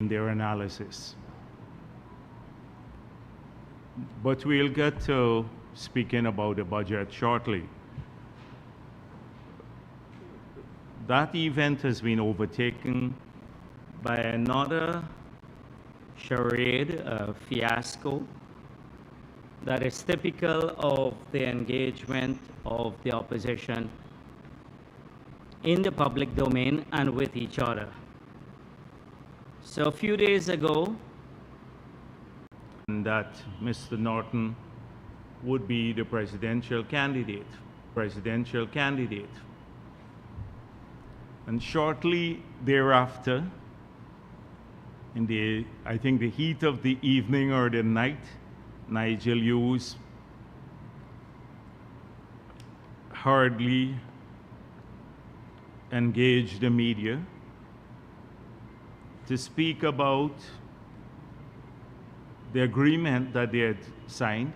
in their analysis. But we'll get to speaking about the budget shortly. That event has been overtaken by another charade, a fiasco, that is typical of the engagement of the opposition in the public domain and with each other. So a few days ago, that Mr. Norton would be the presidential candidate. And shortly thereafter, in the, I think the heat of the evening or the night, Nigel Hughes hardly engaged the media to speak about the agreement that they had signed.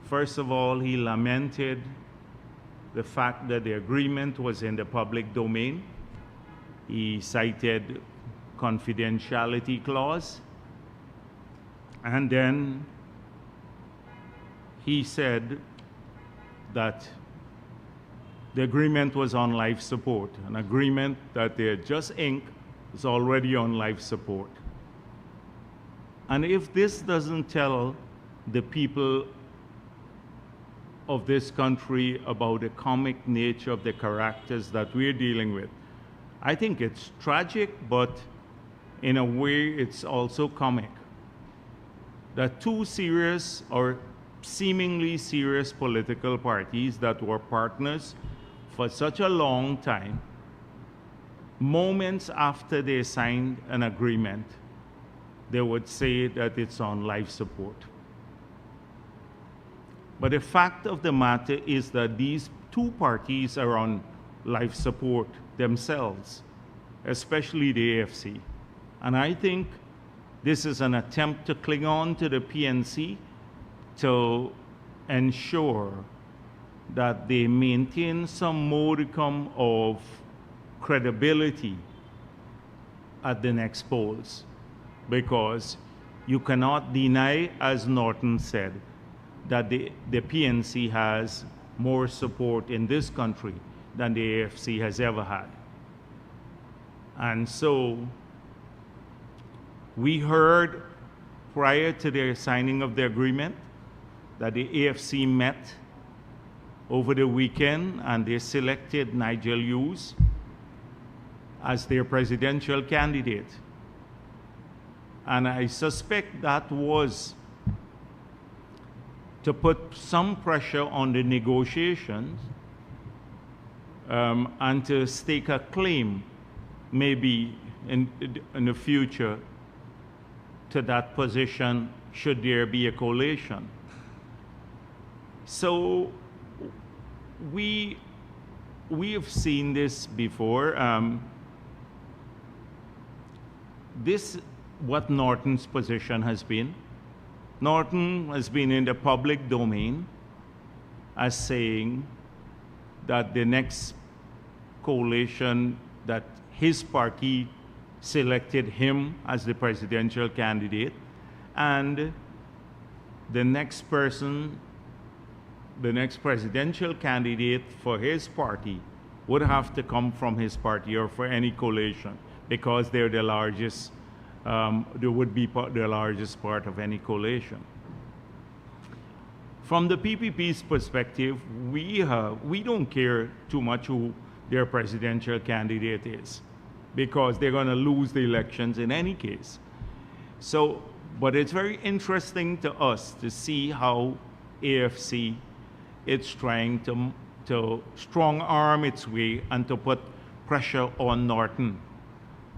First of all, he lamented the fact that the agreement was in the public domain. He cited confidentiality clause. And then he said that the agreement was on life support. An agreement that they had just inked is already on life support. And if this doesn't tell the people of this country about the comic nature of the characters that we're dealing with, I think it's tragic, but in a way it's also comic. That two serious or seemingly serious political parties that were partners for such a long time, moments after they signed an agreement, they would say that it's on life support. But the fact of the matter is that these two parties are on life support themselves, especially the AFC. And I think this is an attempt to cling on to the PNC to ensure that they maintain some modicum of credibility at the next polls. Because you cannot deny, as Norton said, that the PNC has more support in this country than the AFC has ever had. And so we heard prior to the signing of the agreement that the AFC met over the weekend and they selected Nigel Hughes as their presidential candidate. And I suspect that was to put some pressure on the negotiations and to stake a claim, maybe in the future, to that position should there be a coalition. So we have seen this before. What Norton's position has been. Norton has been in the public domain as saying that the next coalition, that his party selected him as the presidential candidate, and the next person, the next presidential candidate for his party would have to come from his party or for any coalition because they're the largest. They would be the largest part of any coalition. From the PPP's perspective, we don't care too much who their presidential candidate is, because they're going to lose the elections in any case. So, but it's very interesting to us to see how AFC is trying to strong arm its way and to put pressure on Norton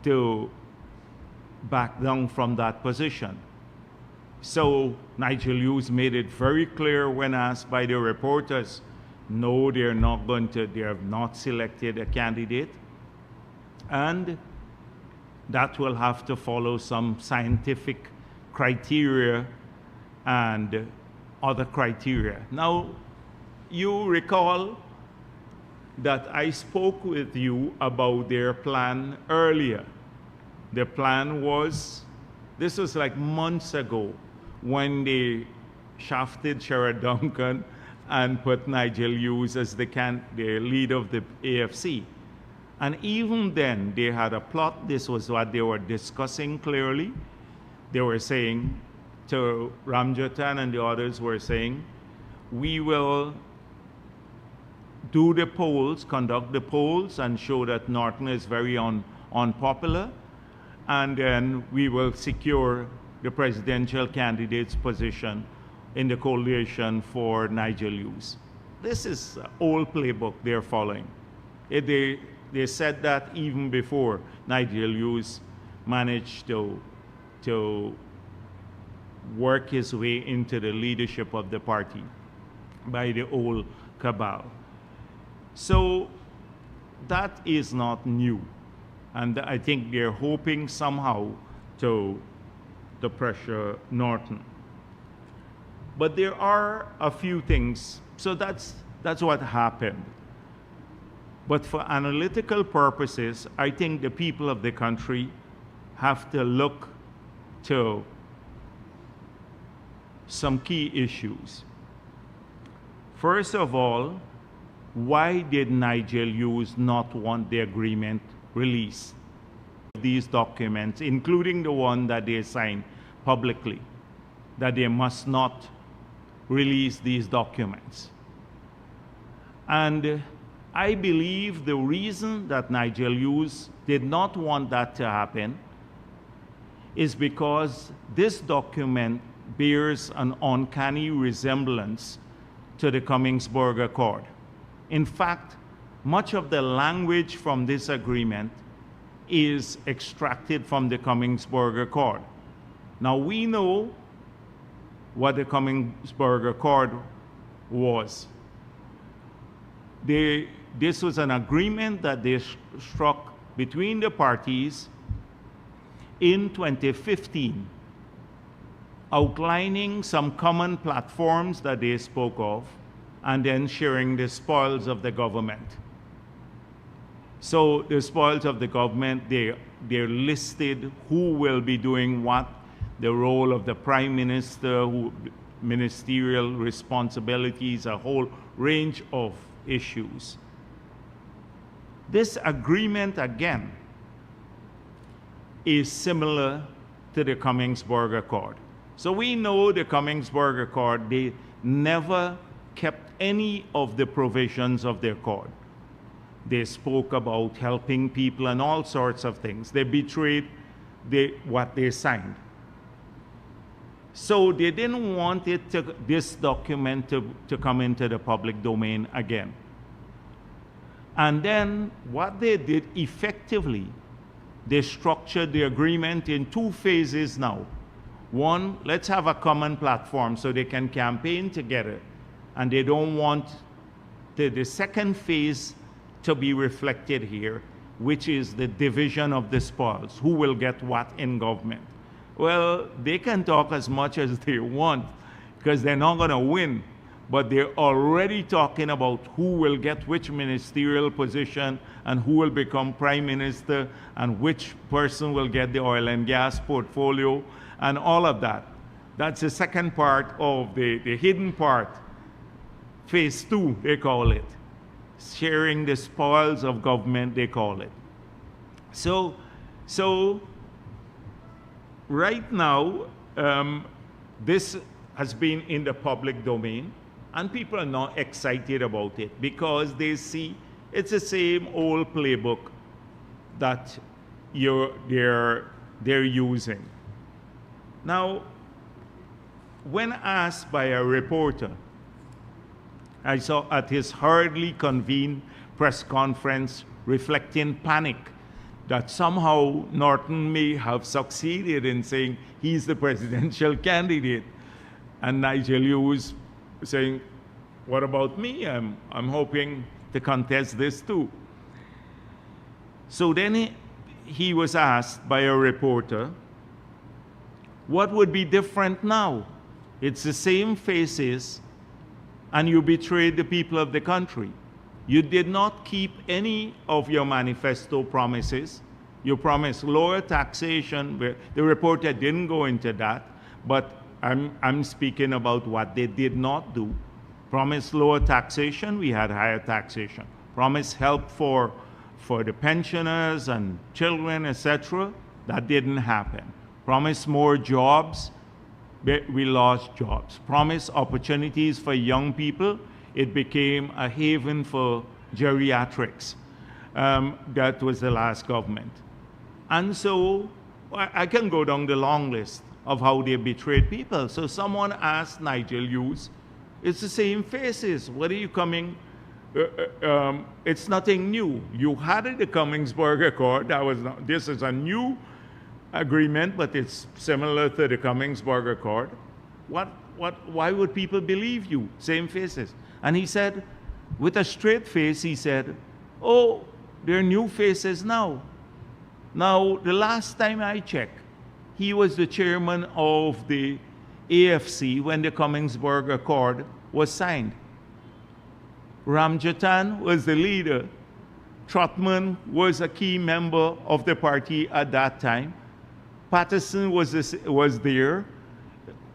to back down from that position. So Nigel Hughes made it very clear when asked by the reporters, no, they have not selected a candidate, and that will have to follow some scientific criteria and other criteria. Now, you recall that I spoke with you about their plan earlier. the plan was, this was like months ago, when they shafted Sherrod Duncan and put Nigel Hughes as the leader of the AFC. And even then, they had a plot. This was what they were discussing clearly. They were saying to Ramjatan and the others were saying, we will do the polls, conduct the polls, and show that Norton is very unpopular, and then we will secure the presidential candidate's position in the coalition for Nigel Hughes. This is an old playbook they're following. They said that even before Nigel Hughes managed to work his way into the leadership of the party by the old cabal. So that is not new. And I think they're hoping somehow to pressure Norton. But there are a few things. So that's what happened. But for analytical purposes, I think the people of the country have to look to some key issues. First of all, why did Nigel Hughes not want the agreement released? These documents, including the one that they signed publicly, that they must not release these documents. And I believe the reason that Nigel Hughes did not want that to happen is because this document bears an uncanny resemblance to the Commingsburg Accord. In fact, much of the language from this agreement is extracted from the Commingsburg Accord. Now we know what the Commingsburg Accord was. This was an agreement that they struck between the parties in 2015, outlining some common platforms that they spoke of, and then sharing the spoils of the government. So the spoils of the government, they're listed who will be doing what, the role of the prime minister, ministerial responsibilities, a whole range of issues. This agreement, again, is similar to the Commingsburg Accord. So we know the Commingsburg Accord, they never kept any of the provisions of the accord. They spoke about helping people and all sorts of things. They betrayed what they signed. So they didn't want this document to come into the public domain again. And then what they did effectively, they structured the agreement in two phases now. One, let's have a common platform so they can campaign together. And they don't want the second phase to be reflected here, which is the division of the spoils. Who will get what in government? Well, they can talk as much as they want because they're not going to win. But they're already talking about who will get which ministerial position and who will become prime minister and which person will get the oil and gas portfolio and all of that. That's the second part of the hidden part. Phase 2, they call it. Sharing the spoils of government, they call it. So right now, this has been in the public domain, and people are not excited about it because they see it's the same old playbook that they're using. Now, when asked by a reporter, I saw at his hurriedly convened press conference reflecting panic that somehow Norton may have succeeded in saying he's the presidential candidate. And Nigel Hughes saying, what about me? I'm hoping to contest this too. So then he was asked by a reporter, what would be different now? It's the same faces, and you betrayed the people of the country. You did not keep any of your manifesto promises. You promised lower taxation. The reporter didn't go into that, but I'm speaking about what they did not do. Promised lower taxation, we had higher taxation. Promised help for the pensioners and children, etc. That didn't happen. Promised more jobs, we lost jobs. Promised opportunities for young people, it became a haven for geriatrics. That was the last government. And so I can go down the long list of how they betrayed people. So someone asked Nigel Hughes, it's the same faces. What are you coming? It's nothing new. You had the Cummings-Burg Accord. This is a new agreement, but it's similar to the Cummings-Burg Accord. Why would people believe you? Same faces. And he said, with a straight face, he said, oh, there are new faces now. Now, the last time I checked, he was the chairman of the AFC when the Cummings-Burg Accord was signed. Ramjatan was the leader. Trotman was a key member of the party at that time. Patterson was there.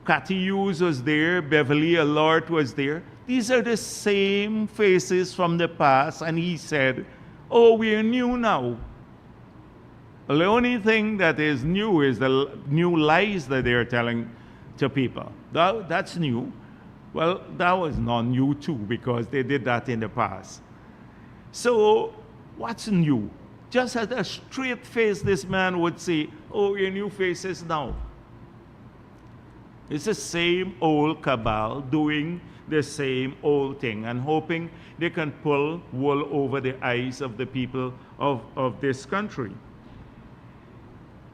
Cathy Hughes was there. Beverly Allard was there. These are the same faces from the past. And he said, oh, we're new now. Well, the only thing that is new is the new lies that they're telling to people. That's new. Well, that was not new too, because they did that in the past. So what's new? Just at a straight face, this man would say, oh, your new faces now. It's the same old cabal doing the same old thing and hoping they can pull wool over the eyes of the people of this country.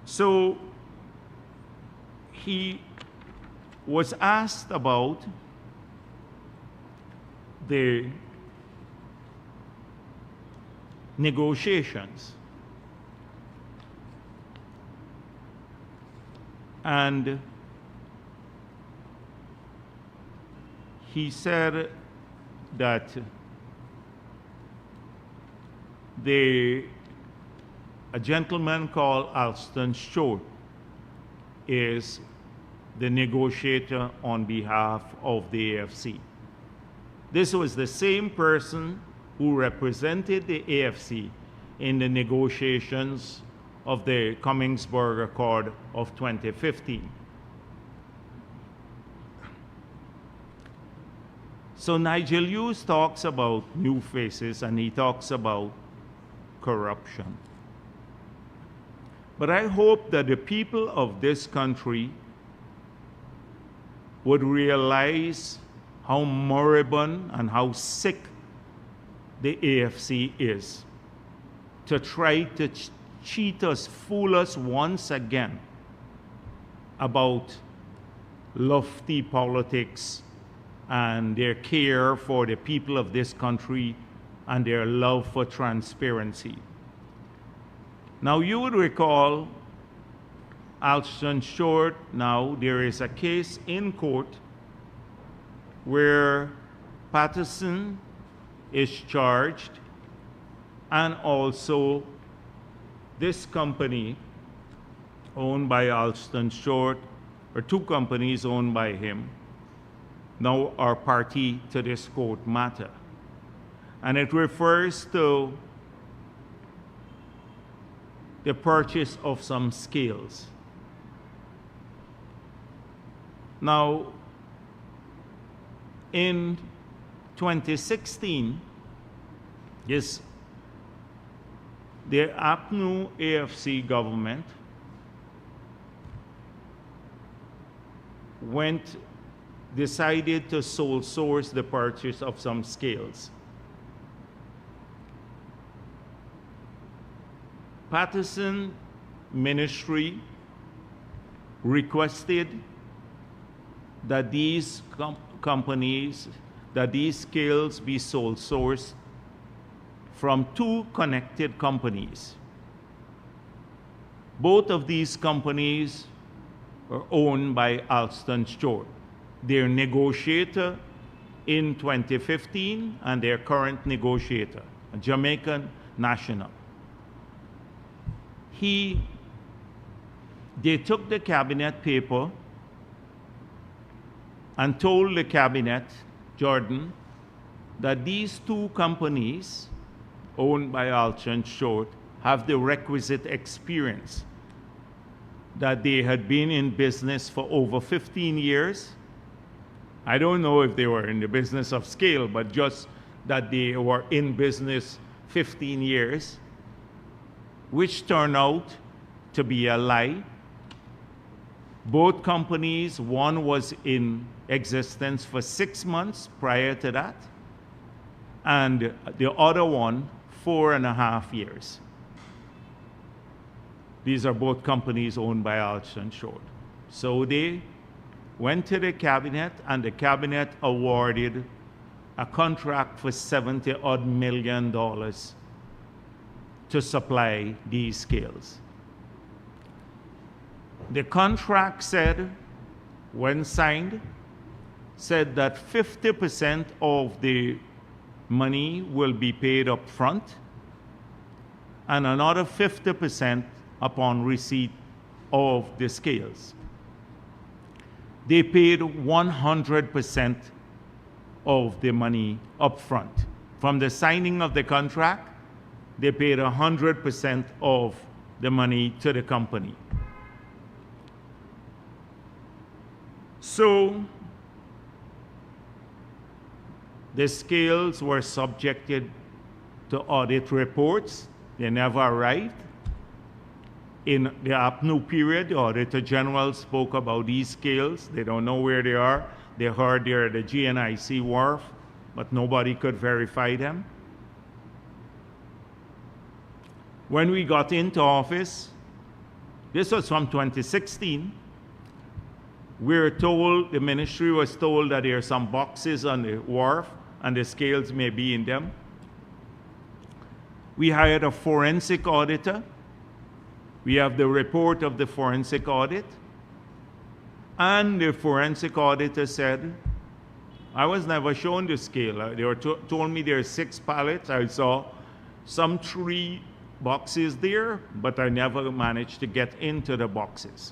So he was asked about the negotiations. And he said that a gentleman called Alston Short is the negotiator on behalf of the AFC. This was the same person who represented the AFC in the negotiations of the Cummings-Burg Accord of 2015. So Nigel Hughes talks about new faces and he talks about corruption. But I hope that the people of this country would realize how moribund and how sick the AFC is to try to cheat us, fool us once again about lofty politics and their care for the people of this country and their love for transparency. Now, you would recall Alston Short. Now, there is a case in court where Patterson is charged, and also this company owned by Alston Short, or two companies owned by him, now are party to this court matter. And it refers to the purchase of some scales. Now, in 2016, yes, the APNU AFC government decided to sole source the purchase of some scales. Patterson Ministry requested that these scales be sole sourced from two connected companies. Both of these companies are owned by Alston Short. Their negotiator in 2015 and their current negotiator, a Jamaican national. they took the cabinet paper and told the cabinet, Jordan, that these two companies owned by Alton Short have the requisite experience, that they had been in business for over 15 years. I don't know if they were in the business of scale, but just that they were in business 15 years, which turned out to be a lie. Both companies, one was in existence for 6 months prior to that, and the other one, 4.5 years. These are both companies owned by Alton Short. So they went to the cabinet, and the cabinet awarded a contract for $70-odd million to supply these scales. The contract said, when signed, said that 50% of the money will be paid up front and another 50% upon receipt of the scales. They paid 100% of the money up front. From the signing of the contract, they paid 100% of the money to the company. So the scales were subjected to audit reports. They never arrived. In the APNU period, the Auditor General spoke about these scales. They don't know where they are. They heard they're at the GNIC wharf, but nobody could verify them. When we got into office, this was from 2016, we're told, the ministry was told that there are some boxes on the wharf and the scales may be in them. We hired a forensic auditor. We have the report of the forensic audit. And the forensic auditor said, I was never shown the scale. They were told me there are 6 pallets. I saw some 3 boxes there, but I never managed to get into the boxes.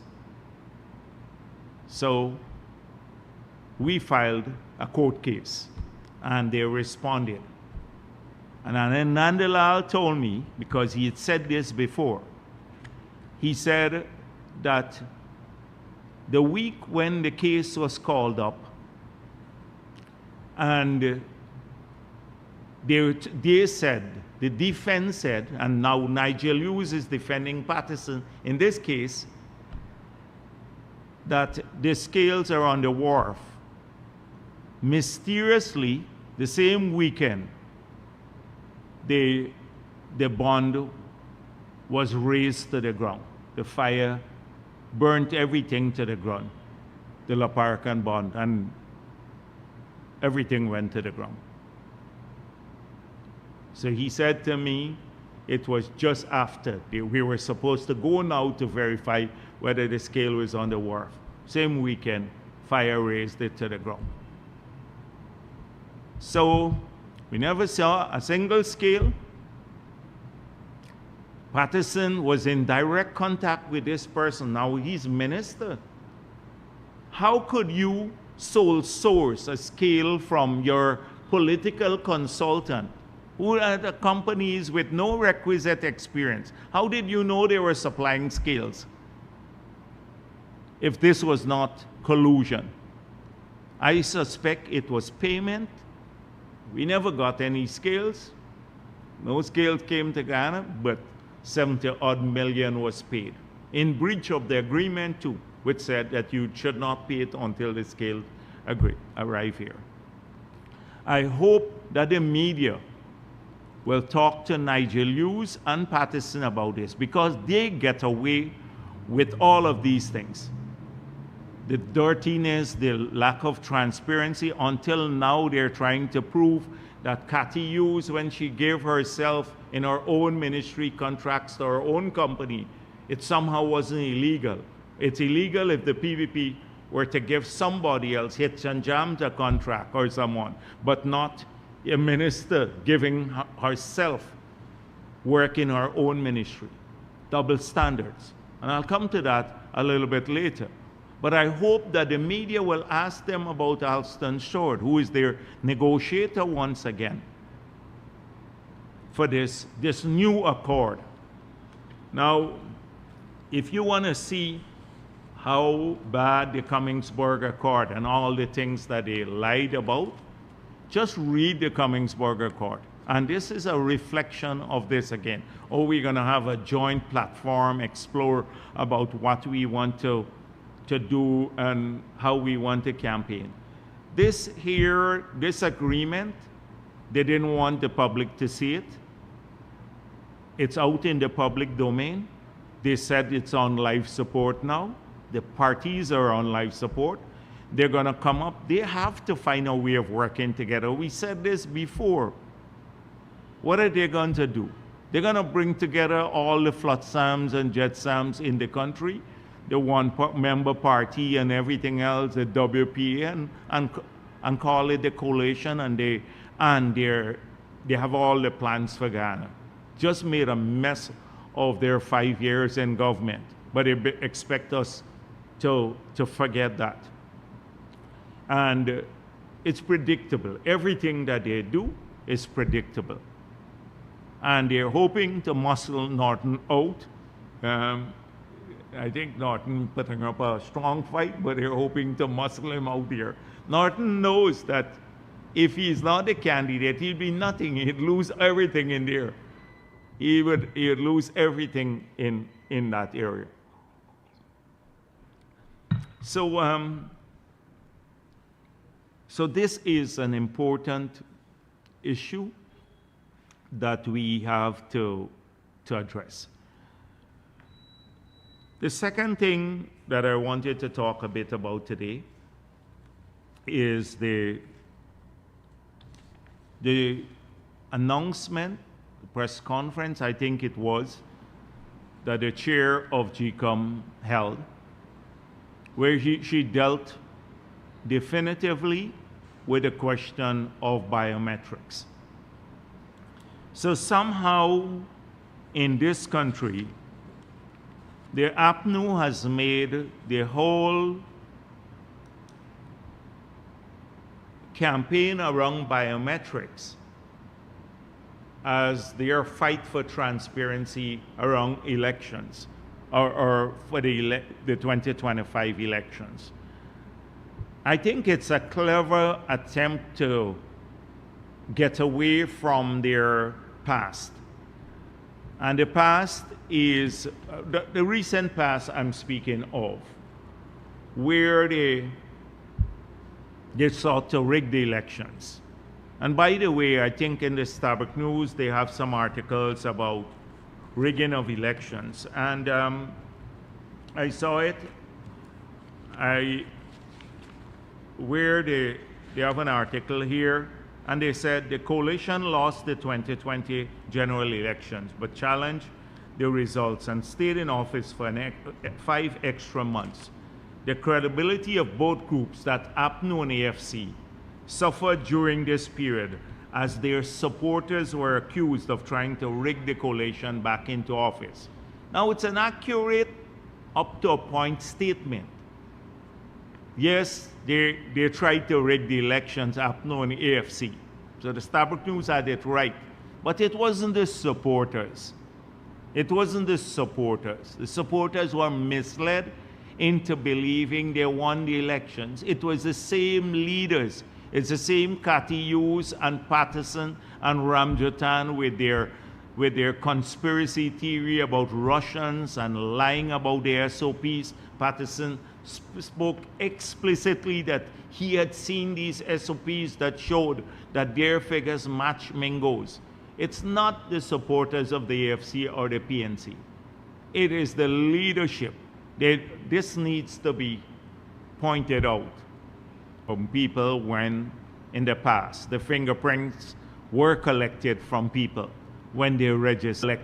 So we filed a court case, and they responded. And then Nandalal told me, because he had said this before, he said that the week when the case was called up, and they said, the defense said, and now Nigel Hughes is defending Patterson in this case, that the scales are on the wharf. Mysteriously, the same weekend, the bond was razed to the ground. The fire burnt everything to the ground, the La Parcan bond, and everything went to the ground. So he said to me, it was just after we were supposed to go now to verify whether the scale was on the wharf. Same weekend, fire razed it to the ground. So we never saw a single scale. Patterson was in direct contact with this person. Now he's minister. How could you sole source a scale from your political consultant who had companies with no requisite experience? How did you know they were supplying scales if this was not collusion? I suspect it was payment. We never got any scales. No scales came to Ghana, but 70-odd million was paid, in breach of the agreement too, which said that you should not pay it until the scale arrive here. I hope that the media will talk to Nigel Hughes and Patterson about this, because they get away with all of these things. The dirtiness, the lack of transparency. Until now, they're trying to prove that Cathy Hughes, when she gave herself in her own ministry contracts to her own company, it somehow wasn't illegal. It's illegal if the PVP were to give somebody else, Hitch and Jam, a contract or someone, but not a minister giving herself work in her own ministry. double standards. And I'll come to that a little bit later. But I hope that the media will ask them about Alston Short, who is their negotiator once again for this new accord. Now, if you want to see how bad the Cummingsburg Accord and all the things that they lied about, just read the Cummingsburg Accord. And this is a reflection of this again. Oh, we're going to have a joint platform, explore about what we want to do and how we want to campaign. This agreement, they didn't want the public to see it. It's out in the public domain. They said it's on life support now. The parties are on life support. They're going to come up. They have to find a way of working together. We said this before. What are they going to do? They're going to bring together all the Flotsams and Jetsams in the country, the one-member party and everything else, the WPA, and call it the coalition, and they have all the plans for Ghana. Just made a mess of their 5 years in government, but they expect us to forget that. And it's predictable. Everything that they do is predictable. And they're hoping to muscle Norton out. I think Norton putting up a strong fight, but they're hoping to muscle him out here. Norton knows that if he's not a candidate, he'd be nothing. He'd lose everything in there. He'd lose everything in that area. So this is an important issue that we have to address. The second thing that I wanted to talk a bit about today is the announcement, the press conference, I think it was, that the chair of GCOM held, where she dealt definitively with the question of biometrics. So somehow in this country, the APNU has made the whole campaign around biometrics as their fight for transparency around elections or for the 2025 elections. I think it's a clever attempt to get away from their past. And the past is, the recent past I'm speaking of, where they sought to rig the elections. And by the way, I think in the Starbuck News, they have some articles about rigging of elections. And I saw it, where they have an article here, and they said the coalition lost the 2020 general elections, but challenged the results and stayed in office for 5 extra months. The credibility of both groups, that APNU and AFC, suffered during this period as their supporters were accused of trying to rig the coalition back into office. Now, it's an accurate, up to a point statement. Yes, they tried to rig the elections, APNU and AFC. So the Starbuck News had it right. But it wasn't the supporters. It wasn't the supporters. The supporters were misled into believing they won the elections. It was the same leaders. It's the same Katiyus and Patterson and Ramjatan with their conspiracy theory about Russians and lying about their SOPs. Patterson spoke explicitly that he had seen these SOPs that showed that their figures match Mingo's. It's not the supporters of the AFC or the PNC. It is the leadership. This needs to be pointed out from people when, in the past, the fingerprints were collected from people when they registered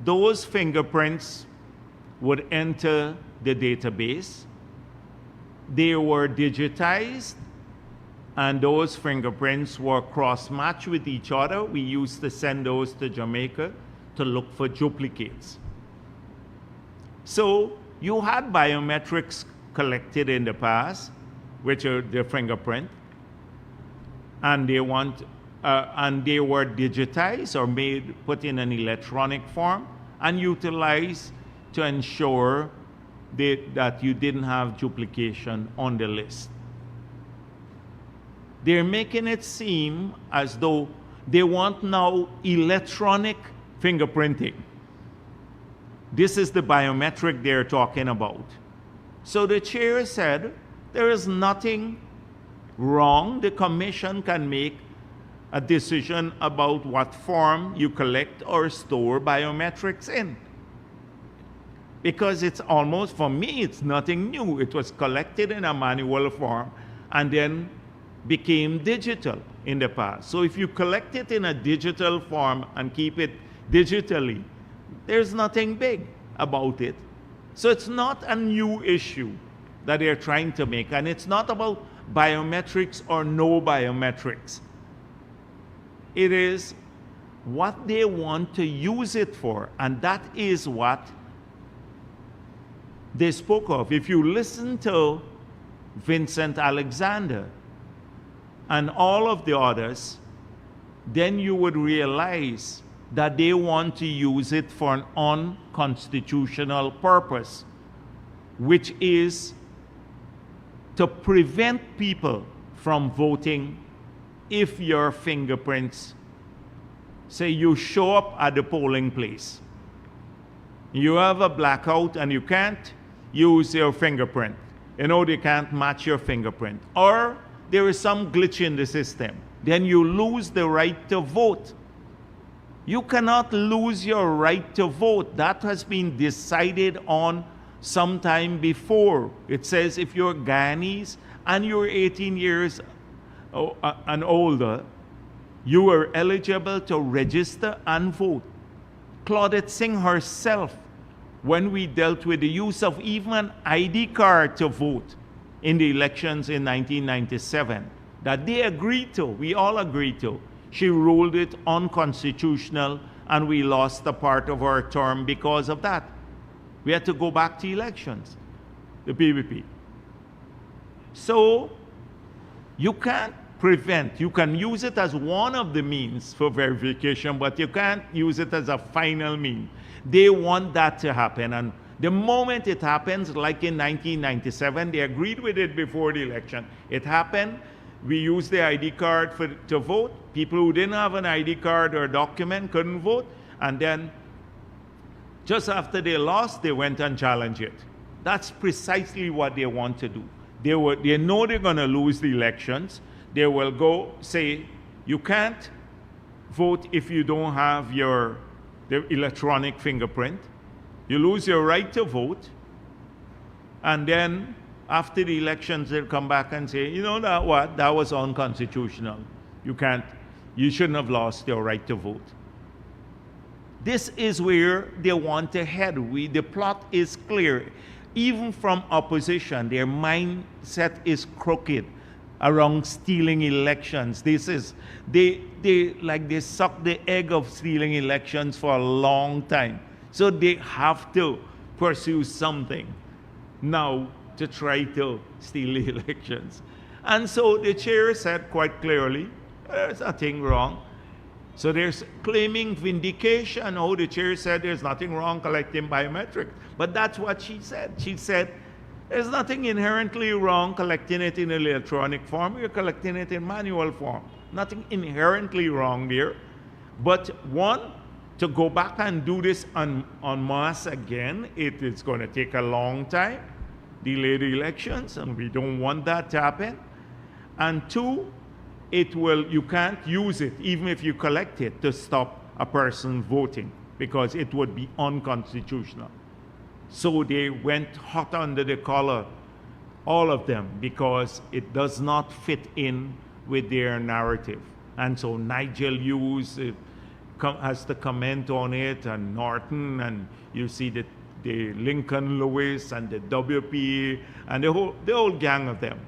Those fingerprints would enter the database. They were digitized and those fingerprints were cross-matched with each other. We used to send those to Jamaica to look for duplicates. So you had biometrics collected in the past, which are the fingerprint, and they were digitized or put in an electronic form and utilized to ensure that you didn't have duplication on the list. They're making it seem as though they want now electronic fingerprinting. This is the biometric they're talking about. So the chair said there is nothing wrong. The commission can make a decision about what form you collect or store biometrics in. Because it's almost, for me, it's nothing new. It was collected in a manual form and then became digital in the past. So if you collect it in a digital form and keep it digitally, there's nothing big about it. So it's not a new issue that they're trying to make, and it's not about biometrics or no biometrics. It is what they want to use it for, and that is what they spoke of. If you listen to Vincent Alexander and all of the others, then you would realize that they want to use it for an unconstitutional purpose, which is to prevent people from voting if your fingerprints, say you show up at the polling place, you have a blackout and you can't use your fingerprint. You know, they can't match your fingerprint. Or there is some glitch in the system. Then you lose the right to vote. You cannot lose your right to vote. That has been decided on sometime before. It says if you're Guyanese and you're 18 years and older, you are eligible to register and vote. Claudette Singh herself, when we dealt with the use of even an ID card to vote in the elections in 1997, that they agreed to, we all agreed to, she ruled it unconstitutional and we lost a part of our term because of that. We had to go back to elections, the PVP. So you can't prevent, you can use it as one of the means for verification, but you can't use it as a final mean. They want that to happen, and the moment it happens, like in 1997, they agreed with it before the election. It happened, we used the ID card to vote. People who didn't have an ID card or document couldn't vote, and then just after they lost, they went and challenged it. That's precisely what they want to do. They know they're going to lose the elections. They will go say, you can't vote if you don't have the electronic fingerprint. You lose your right to vote. And then after the elections, they'll come back and say, you know that what? That was unconstitutional. You shouldn't have lost your right to vote. This is where they want to head. The plot is clear. Even from opposition, their mindset is crooked around stealing elections. They suck the egg of stealing elections for a long time. So they have to pursue something now to try to steal the elections. And so the chair said quite clearly, there's nothing wrong. So they're claiming vindication. Oh, the chair said there's nothing wrong collecting biometrics. But that's what she said. She said, there's nothing inherently wrong collecting it in electronic form. You're collecting it in manual form. Nothing inherently wrong there. But one, to go back and do this en masse again, it is going to take a long time, delay the elections, and we don't want that to happen. And two, you can't use it, even if you collect it, to stop a person voting, because it would be unconstitutional. So they went hot under the collar, all of them, because it does not fit in with their narrative. And so Nigel Hughes has to comment on it, and Norton, and you see the Lincoln Lewis and the WP and the whole gang of them.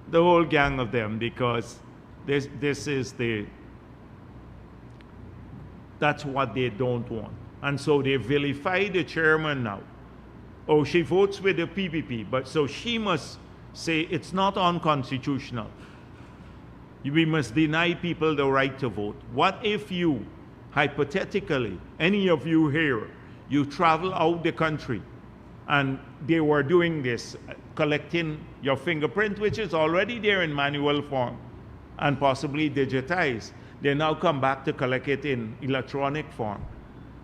the whole gang of them, because this is that's what they don't want. And so they vilify the chairman now. Oh, she votes with the PPP, but so she must say it's not unconstitutional. We must deny people the right to vote. What if you, hypothetically, any of you here, you travel out the country and they were doing this, collecting your fingerprint, which is already there in manual form and possibly digitized. They now come back to collect it in electronic form.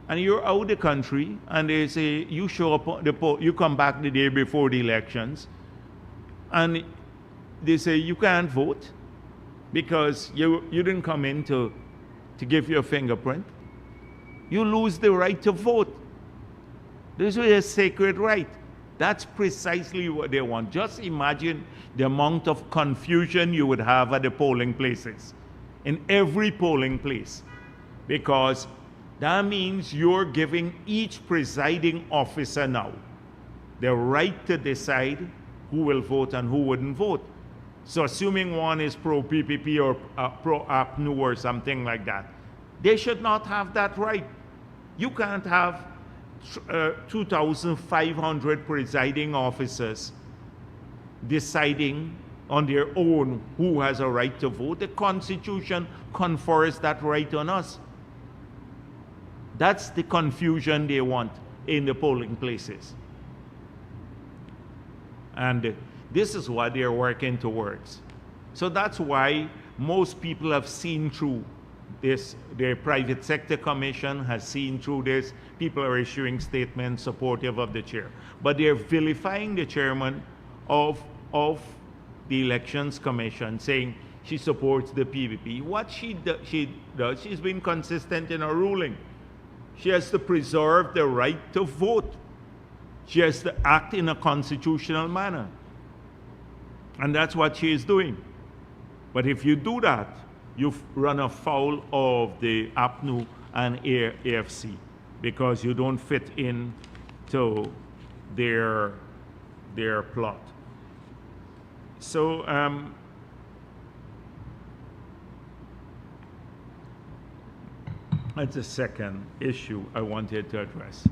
And you're out the country and they say, you show up, you come back the day before the elections, and they say you can't vote because you didn't come in to give your fingerprint. You lose the right to vote. This is a sacred right. That's precisely what they want. Just imagine the amount of confusion you would have at the polling places, in every polling place, because that means you're giving each presiding officer now the right to decide who will vote and who wouldn't vote. So assuming one is pro-PPP or pro-APNU or something like that, they should not have that right. You can't have 2,500 presiding officers deciding on their own who has a right to vote. The Constitution confers that right on us. That's the confusion they want in the polling places. And this is what they're working towards. So that's why most people have seen through this. The private sector commission has seen through this. People are issuing statements supportive of the chair. But they're vilifying the chairman of the elections commission, saying she supports the PPP. What she does, she's been consistent in her ruling. She has to preserve the right to vote. She has to act in a constitutional manner. And that's what she is doing. But if you do that, you've run afoul of the APNU and AFC, because you don't fit in to their plot. So that's the second issue I wanted to address.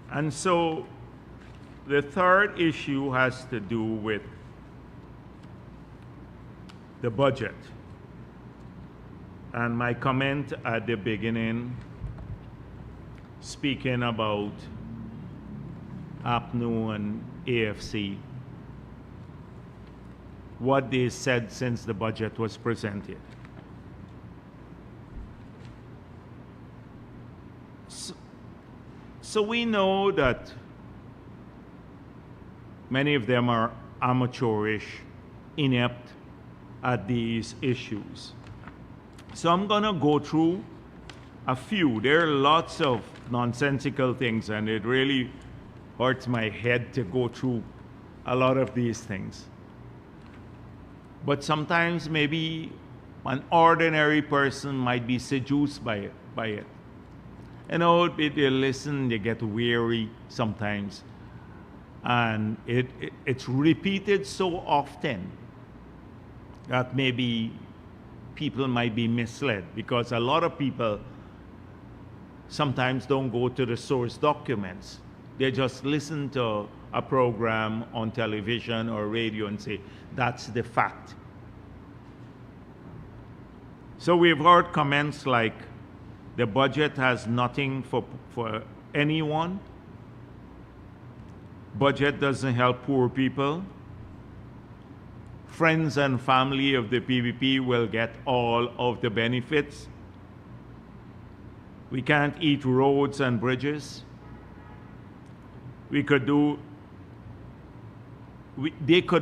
And so the third issue has to do with the budget. And my comment at the beginning, speaking about APNU and AFC, what they said since the budget was presented. So we know that many of them are amateurish, inept at these issues. So I'm going to go through a few. There are lots of nonsensical things, and it really hurts my head to go through a lot of these things. But sometimes maybe an ordinary person might be seduced by it. You know, they listen, they get weary sometimes. And it's repeated so often that maybe people might be misled, because a lot of people sometimes don't go to the source documents. They just listen to a program on television or radio and say, that's the fact. So we've heard comments like, the budget has nothing for anyone. Budget doesn't help poor people. Friends and family of the PPP will get all of the benefits. We can't eat roads and bridges. They could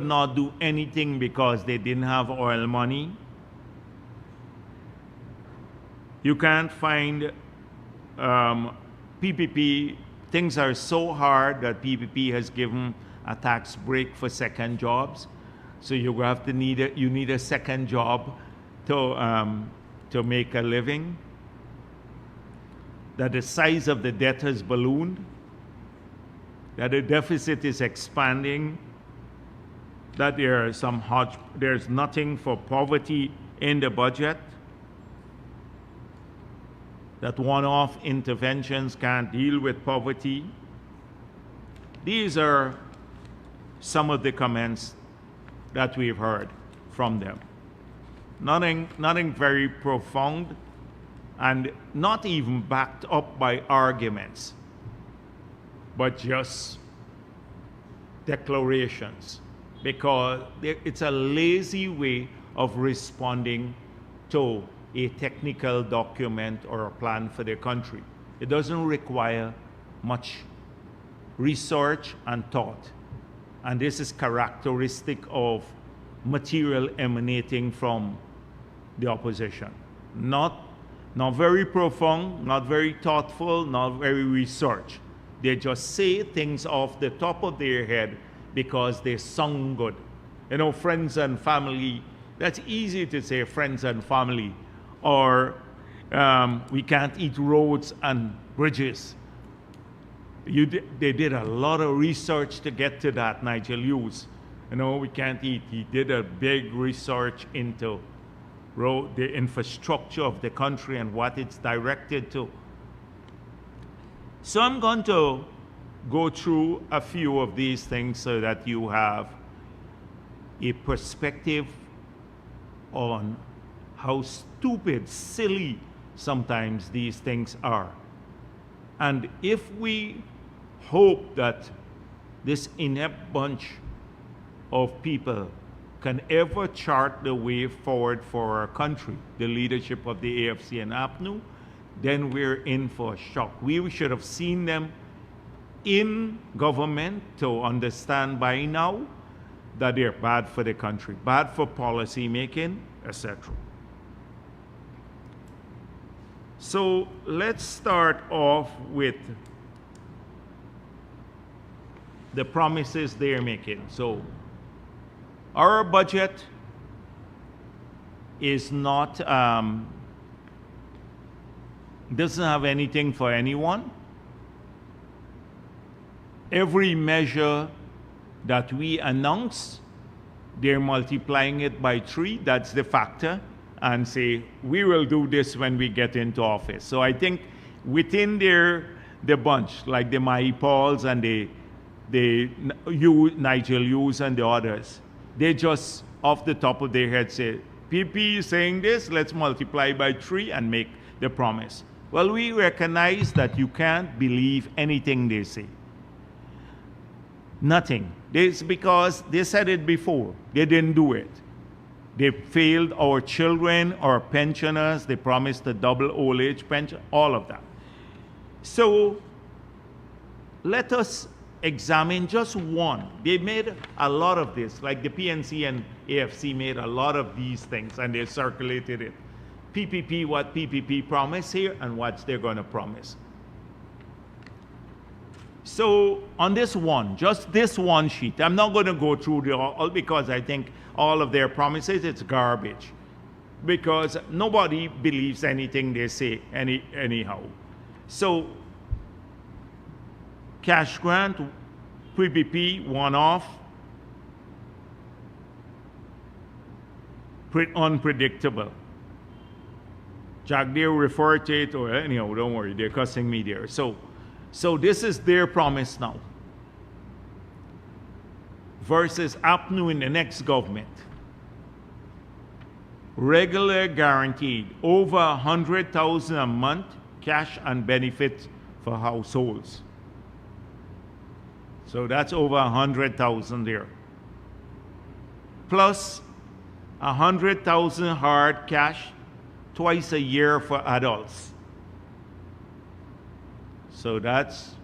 not do anything because they didn't have oil money. You can't find PPP. Things are so hard that PPP has given a tax break for second jobs. So you need a second job to make a living. That the size of the debt has ballooned. That the deficit is expanding. that there's nothing for poverty in the budget, that one-off interventions can't deal with poverty. These are some of the comments that we've heard from them. Nothing very profound, and not even backed up by arguments, but just declarations, because it's a lazy way of responding to a technical document or a plan for the country. It doesn't require much research and thought. And this is characteristic of material emanating from the opposition. Not very profound, not very thoughtful, not very researched. They just say things off the top of their head because they sound good. You know, friends and family, that's easy to say, friends and family. Or we can't eat roads and bridges. They did a lot of research to get to that, Nigel Hughes. You know, we can't eat. He did a big research into the infrastructure of the country and what it's directed to. So I'm going to go through a few of these things so that you have a perspective on how stupid, silly sometimes these things are. And if we hope that this inept bunch of people can ever chart the way forward for our country, the leadership of the AFC and APNU, then we're in for a shock. We should have seen them in government to understand by now that they're bad for the country, bad for policy making, etc. So let's start off with the promises they're making. So our budget is not, doesn't have anything for anyone. Every measure that we announce, they're multiplying it by 3, that's the factor, and say, we will do this when we get into office. So I think within the bunch, like the Mahi Pauls and Nigel Hughes and the others, they just off the top of their head say, PP is saying this, let's multiply by 3 and make the promise. Well, we recognize that you can't believe anything they say. Nothing. It's because they said it before. They didn't do it. They failed our children, our pensioners. They promised a double old age pension, all of that. So let us examine just one. They made a lot of this, like the PNC and AFC made a lot of these things, and they circulated it. PPP, what PPP promised here, and what they're going to promise. So on this one, just this one sheet, I'm not going to go through all because I think all of their promises, it's garbage. Because nobody believes anything they say anyhow. So cash grant, PPP, one-off, unpredictable. Jagdeo referred to it, or anyhow, don't worry, they're cussing me there. So this is their promise now. Versus APNU in the next government. Regular guaranteed, over 100,000 a month, cash and benefits for households. So that's over 100,000 there. Plus 100,000 hard cash twice a year for adults. So that's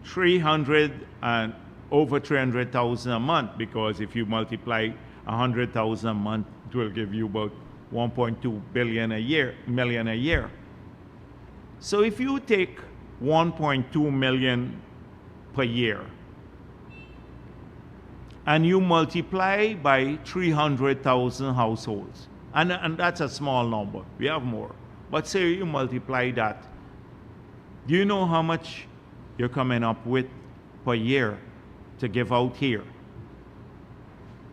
300 and over 300,000 a month, because if you multiply 100,000 a month, it will give you about 1.2 billion million a year. So if you take 1.2 million per year and you multiply by 300,000 households, and that's a small number, we have more, but say you multiply that, do you know how much you're coming up with per year to give out here?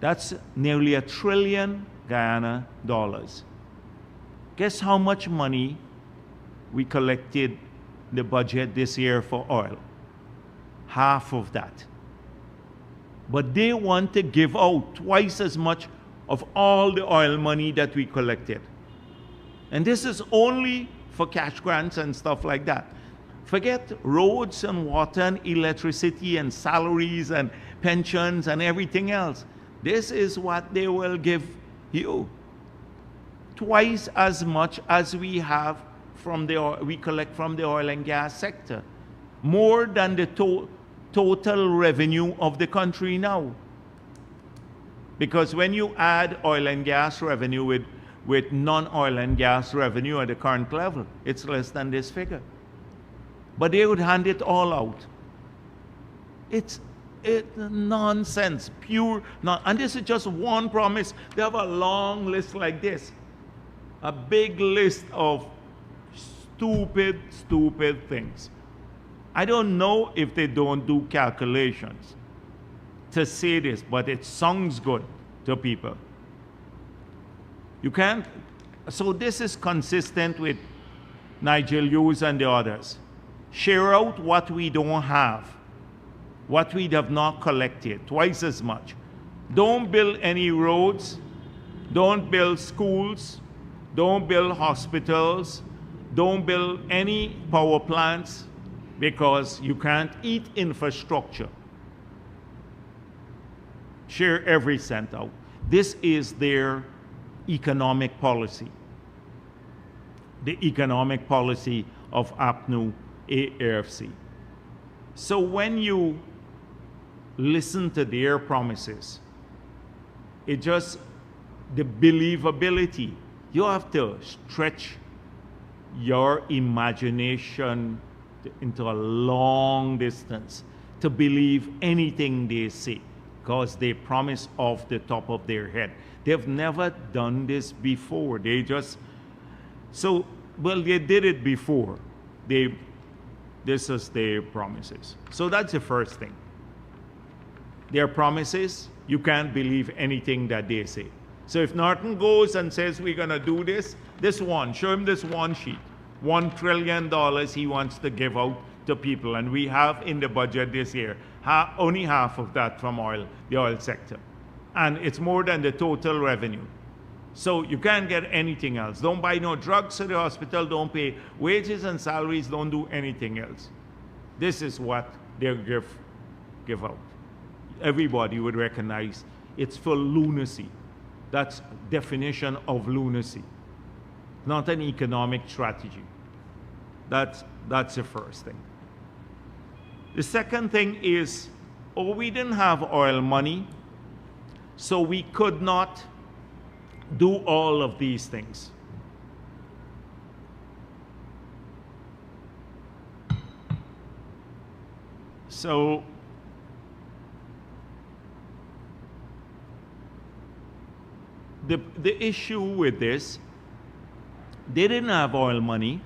That's nearly $1 trillion Guyana dollars. Guess how much money we collected the budget this year for oil? Half of that. But they want to give out twice as much of all the oil money that we collected. And this is only for cash grants and stuff like that. Forget roads and water and electricity and salaries and pensions and everything else. This is what they will give you. Twice as much as we have from we collect from the oil and gas sector. More than the total revenue of the country now. Because when you add oil and gas revenue with non-oil and gas revenue at the current level, it's less than this figure. But they would hand it all out. It's nonsense, pure nonsense. And this is just one promise. They have a long list like this. A big list of stupid things. I don't know if they don't do calculations to say this, but it sounds good to people. You can't. So this is consistent with Nigel Hughes and the others. Share out what we don't have, what we have not collected, twice as much. Don't build any roads, don't build schools, don't build hospitals, don't build any power plants, because you can't eat infrastructure. Share every cent out. This is their economic policy. The economic policy of APNU AFC. So when you listen to their promises, it just, the believability, you have to stretch your imagination into a long distance to believe anything they say, because they promise off the top of their head. They've never done this before. They just, well, they did it before. This is their promises. So that's the first thing. Their promises, you can't believe anything that they say. So if Norton goes and says we're gonna do this one, show him this one sheet. $1 trillion he wants to give out to people, and we have in the budget this year only half of that from the oil sector, and it's more than the total revenue. So you can't get anything else. Don't buy no drugs to the hospital, don't pay wages and salaries, don't do anything else. This is what they give out. Everybody would recognize it's for lunacy. That's definition of lunacy. Not an economic strategy. That's the first thing. The second thing is, we didn't have oil money, so we could not do all of these things. So the issue with this, they didn't have oil money,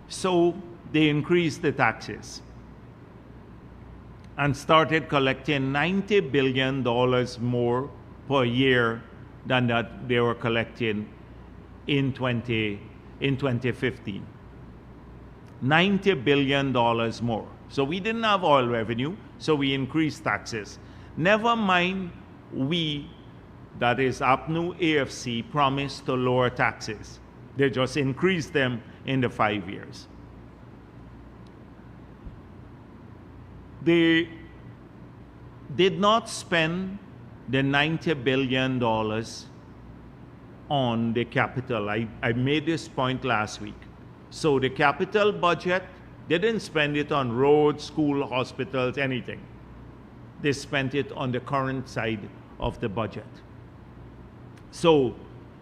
so they increased the taxes and started collecting $90 billion more per year than that they were collecting in 2015. $90 billion more. So we didn't have oil revenue, so we increased taxes. Never mind, that is APNU AFC, promised to lower taxes. They just increased them in the 5 years. They did not spend the $90 billion on the capital. I made this point last week. So the capital budget, they didn't spend it on roads, school, hospitals, anything. They spent it on the current side of the budget. So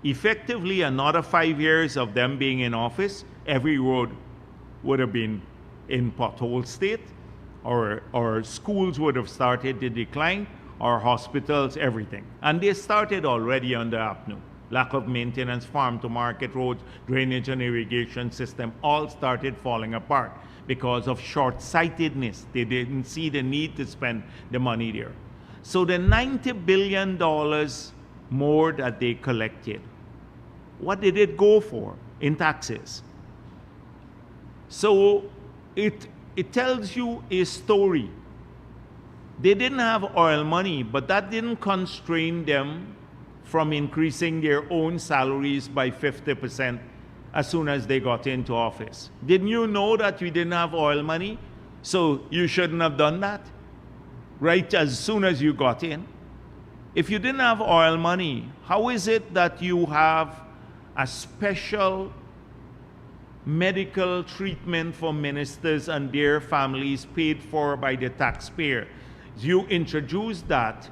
effectively, another 5 years of them being in office, every road would have been in pothole state, or schools would have started to decline, or hospitals, everything. And they started already under APNU. lack of maintenance, farm to market roads, drainage and irrigation system, all started falling apart because of short-sightedness. They didn't see the need to spend the money there. So the $90 billion more that they collected, what did it go for in taxes? So it tells you a story. They didn't have oil money, but that didn't constrain them from increasing their own salaries by 50% as soon as they got into office. Didn't you know that we didn't have oil money? So you shouldn't have done that right as soon as you got in. If you didn't have oil money, how is it that you have a special medical treatment for ministers and their families paid for by the taxpayer? You introduced that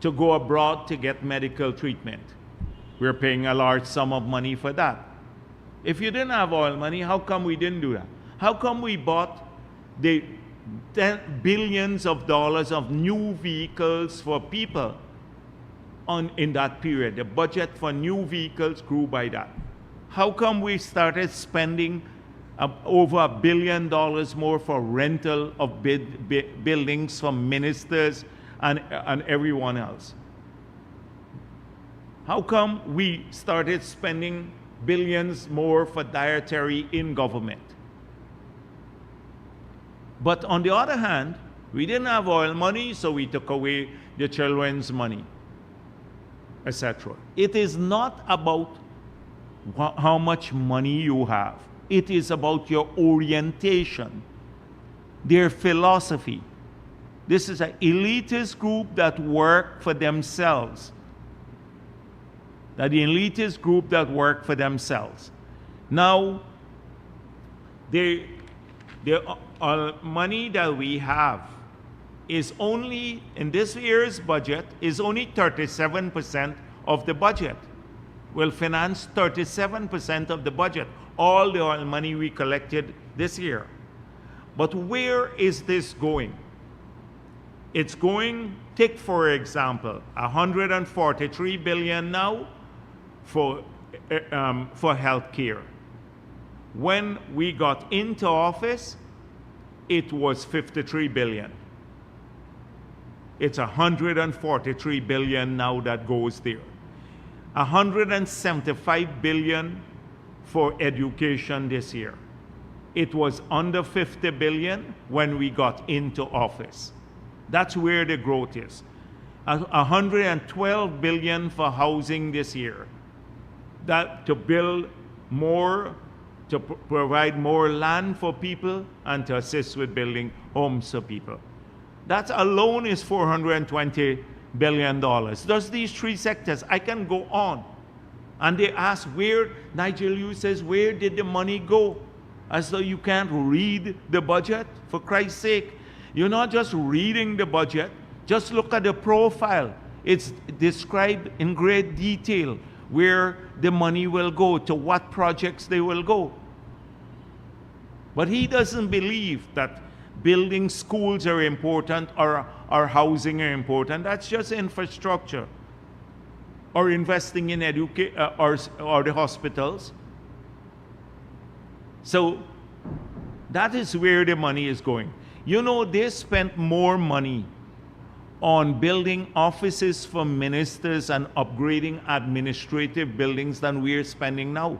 to go abroad to get medical treatment. We're paying a large sum of money for that. If you didn't have oil money, how come we didn't do that? How come we bought the billions of dollars of new vehicles for people in that period? The budget for new vehicles grew by that. How come we started spending over $1 billion more for rental of buildings from ministers and everyone else? How come we started spending billions more for dietary in government? But on the other hand, we didn't have oil money, so we took away the children's money, etc. It is not about how much money you have. It is about your orientation, their philosophy. This is an elitist group that work for themselves. The elitist group that work for themselves. Now, the money that we have is only, in this year's budget, is only 37% of the budget. Will finance 37% of the budget, all the oil money we collected this year. But where is this going? It's going, take for example, $143 billion now for health care. When we got into office, it was $53 billion. It's $143 billion now that goes there. $175 billion for education this year. It was under $50 billion when we got into office. That's where the growth is. $112 billion for housing this year. That to build more, to provide more land for people and to assist with building homes for people. That alone is $420 billion. Just these three sectors. I can go on. And they ask where, Nigel Yu says, where did the money go? As though you can't read the budget, for Christ's sake. You're not just reading the budget, just look at the profile. It's described in great detail where the money will go, to what projects they will go. But he doesn't believe that building schools are important or housing are important. That's just infrastructure. Or investing in or the hospitals. So that is where the money is going. You know, they spent more money on building offices for ministers and upgrading administrative buildings than we're spending now.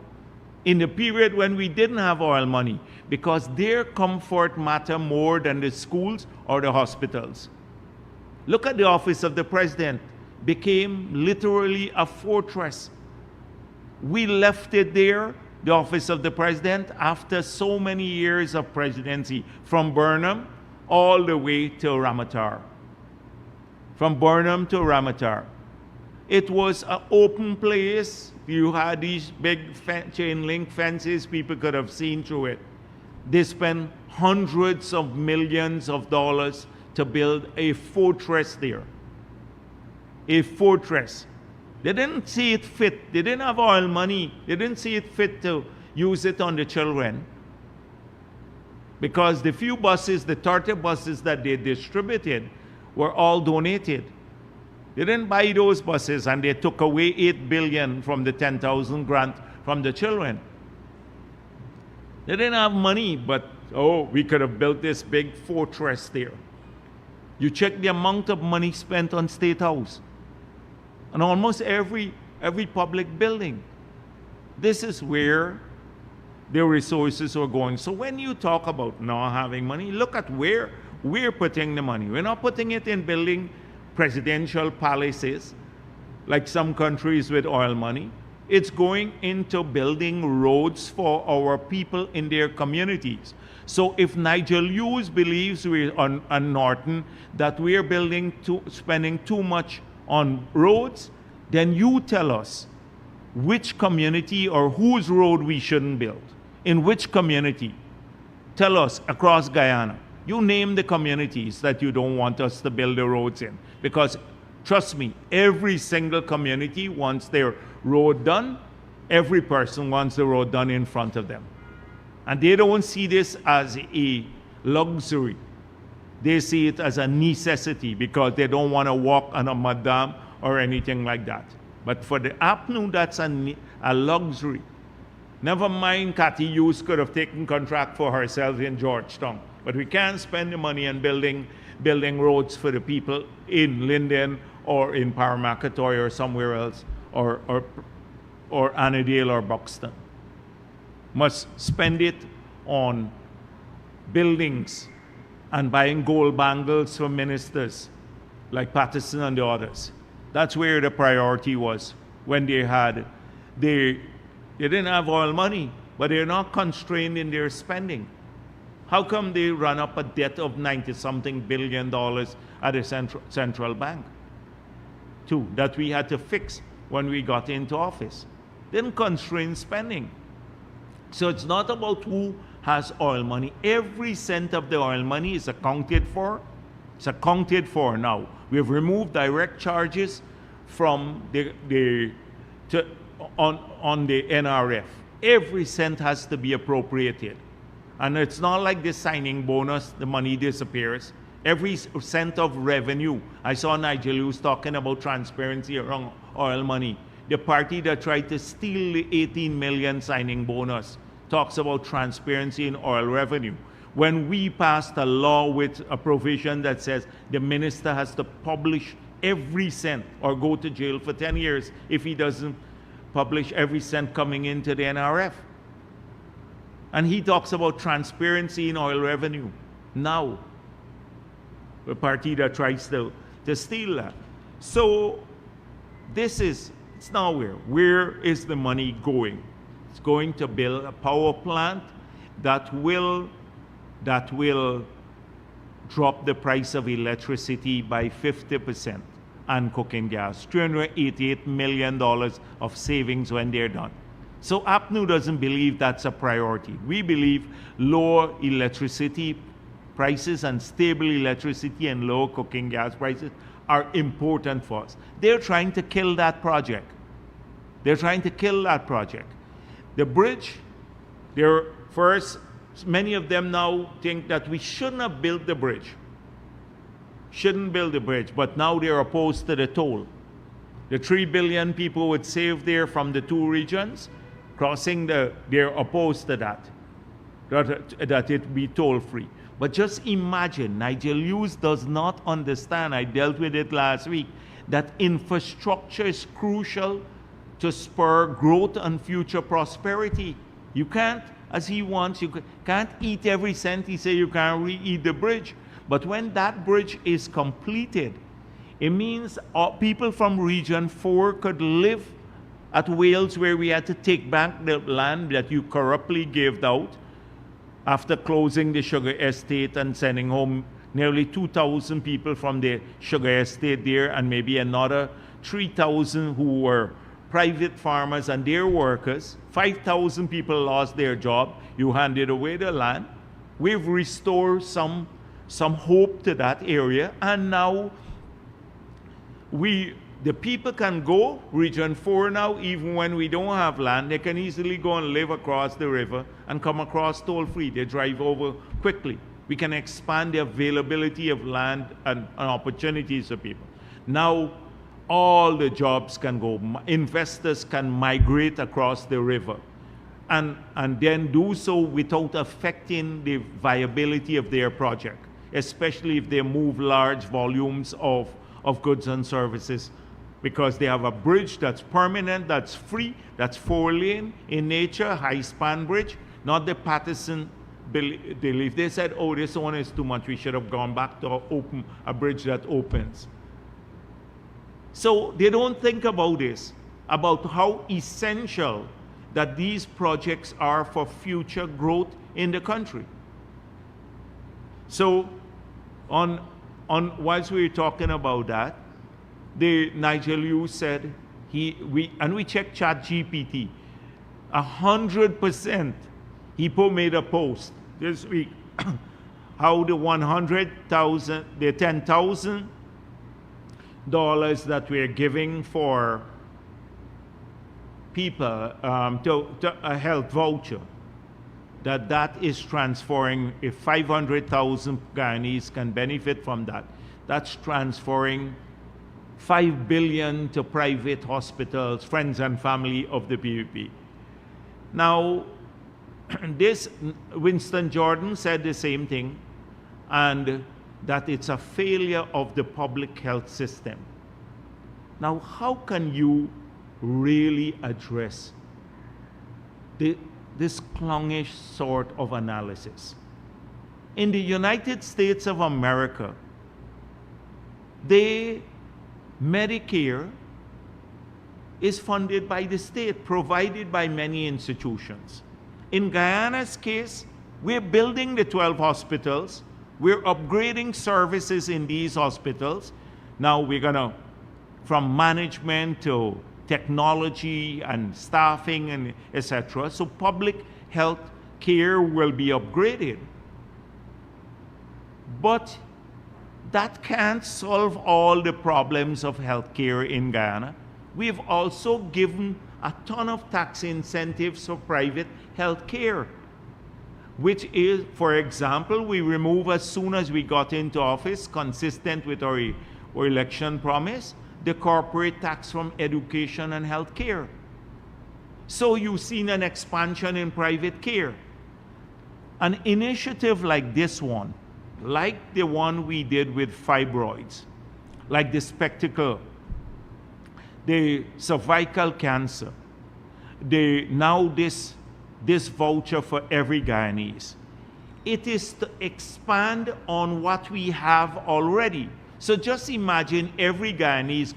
In the period when we didn't have oil money, because their comfort matter more than the schools or the hospitals. Look at the office of the president. Became literally a fortress. We left it there, the office of the president, after so many years of presidency, from Burnham all the way to Ramatar. From Burnham to Ramatar. It was an open place. You had these big chain link fences, people could have seen through it. They spent hundreds of millions of dollars to build a fortress there. A fortress. They didn't see it fit. They didn't have oil money. They didn't see it fit to use it on the children. Because the few buses, the 30 buses that they distributed, were all donated. They didn't buy those buses, and they took away 8 billion from the 10,000 grant from the children. They didn't have money, but oh, we could have built this big fortress there. You check the amount of money spent on State House and almost every public building. This is where the resources are going. So when you talk about not having money, look at where we're putting the money. We're not putting it in building presidential palaces like some countries with oil money. It's going into building roads for our people in their communities. So if Nigel Hughes believes on Norton that we're spending too much on roads, then you tell us which community or whose road we shouldn't build. In which community? Tell us across Guyana. You name the communities that you don't want us to build the roads in. Because trust me, every single community wants their road done. Every person wants the road done in front of them. And they don't see this as a luxury. They see it as a necessity because they don't want to walk on a mud dam or anything like that. But for the APNU, that's a luxury. Never mind, Cathy Hughes could have taken contract for herself in Georgetown. But we can't spend the money on building roads for the people in Linden or in Paramakatoy or somewhere else, or Annandale or Buxton. Must spend it on buildings and buying gold bangles for ministers like Patterson and the others. That's where the priority was when they didn't have oil money, but they're not constrained in their spending. How come they run up a debt of 90-something billion at the central bank? Too, that we had to fix when we got into office. Didn't constrain spending. So it's not about who has oil money. Every cent of the oil money is accounted for. It's accounted for now. We have removed direct charges from on the NRF. Every cent has to be appropriated. And it's not like the signing bonus, the money disappears. Every cent of revenue. I saw Nigel Hughes talking about transparency around oil money. The party that tried to steal the 18 million signing bonus talks about transparency in oil revenue. When we passed a law with a provision that says the minister has to publish every cent or go to jail for 10 years if he doesn't publish every cent coming into the NRF. And he talks about transparency in oil revenue. Now, the party that tries to steal that. So it's nowhere. Where is the money going? It's going to build a power plant that will drop the price of electricity by 50% and cooking gas. $388 million of savings when they're done. So APNU doesn't believe that's a priority. We believe lower electricity prices and stable electricity and lower cooking gas prices are important for us. They're trying to kill that project. They're trying to kill that project. The bridge, many of them now think that we shouldn't have built the bridge. Shouldn't build the bridge, but now they're opposed to the toll. The 3 billion people would save there from the two regions, they're opposed to that it be toll-free. But just imagine, Nigel Hughes does not understand, I dealt with it last week, that infrastructure is crucial to spur growth and future prosperity. You can't, as he wants, you can't eat every cent. He said you can't re-eat the bridge. But when that bridge is completed, it means people from Region 4 could live at Wales, where we had to take back the land that you corruptly gave out after closing the sugar estate and sending home nearly 2,000 people from the sugar estate there, and maybe another 3,000 who were private farmers and their workers. 5,000 people lost their job. You handed away the land. We've restored some hope to that area, and now the people can go Region 4 now. Even when we don't have land, they can easily go and live across the river and come across toll-free. They drive over quickly. We can expand the availability of land and opportunities for people. Now, all the jobs can go. Investors can migrate across the river and then do so without affecting the viability of their project, especially if they move large volumes of goods and services, because they have a bridge that's permanent, that's free, that's 4-lane in nature, high-span bridge, not the Patterson belief. They said, oh, this one is too much, we should have gone back to open a bridge that opens. So they don't think about this, about how essential that these projects are for future growth in the country. So whilst we were talking about that, Nigel Liu said, we checked ChatGPT, 100%, he made a post this week, how the $10,000 that we're giving for people to a health voucher, that is transferring, if 500,000 Guyanese can benefit from that, that's transferring $5 billion to private hospitals, friends and family of the PPP. Now, Winston Jordan said the same thing, and that it's a failure of the public health system. Now, how can you really address this clownish sort of analysis? In the United States of America, Medicare is funded by the state, provided by many institutions. In Guyana's case, we're building the 12 hospitals, we're upgrading services in these hospitals. Now we're gonna, from management to technology and staffing and etc. So public health care will be upgraded. But that can't solve all the problems of healthcare in Guyana. We've also given a ton of tax incentives for private healthcare, which is, for example, we remove as soon as we got into office, consistent with our election promise, the corporate tax from education and healthcare. So you've seen an expansion in private care. An initiative like this one, like the one we did with fibroids, like the spectacle, the cervical cancer, now this voucher for every Guyanese. It is to expand on what we have already. So just imagine every Guyanese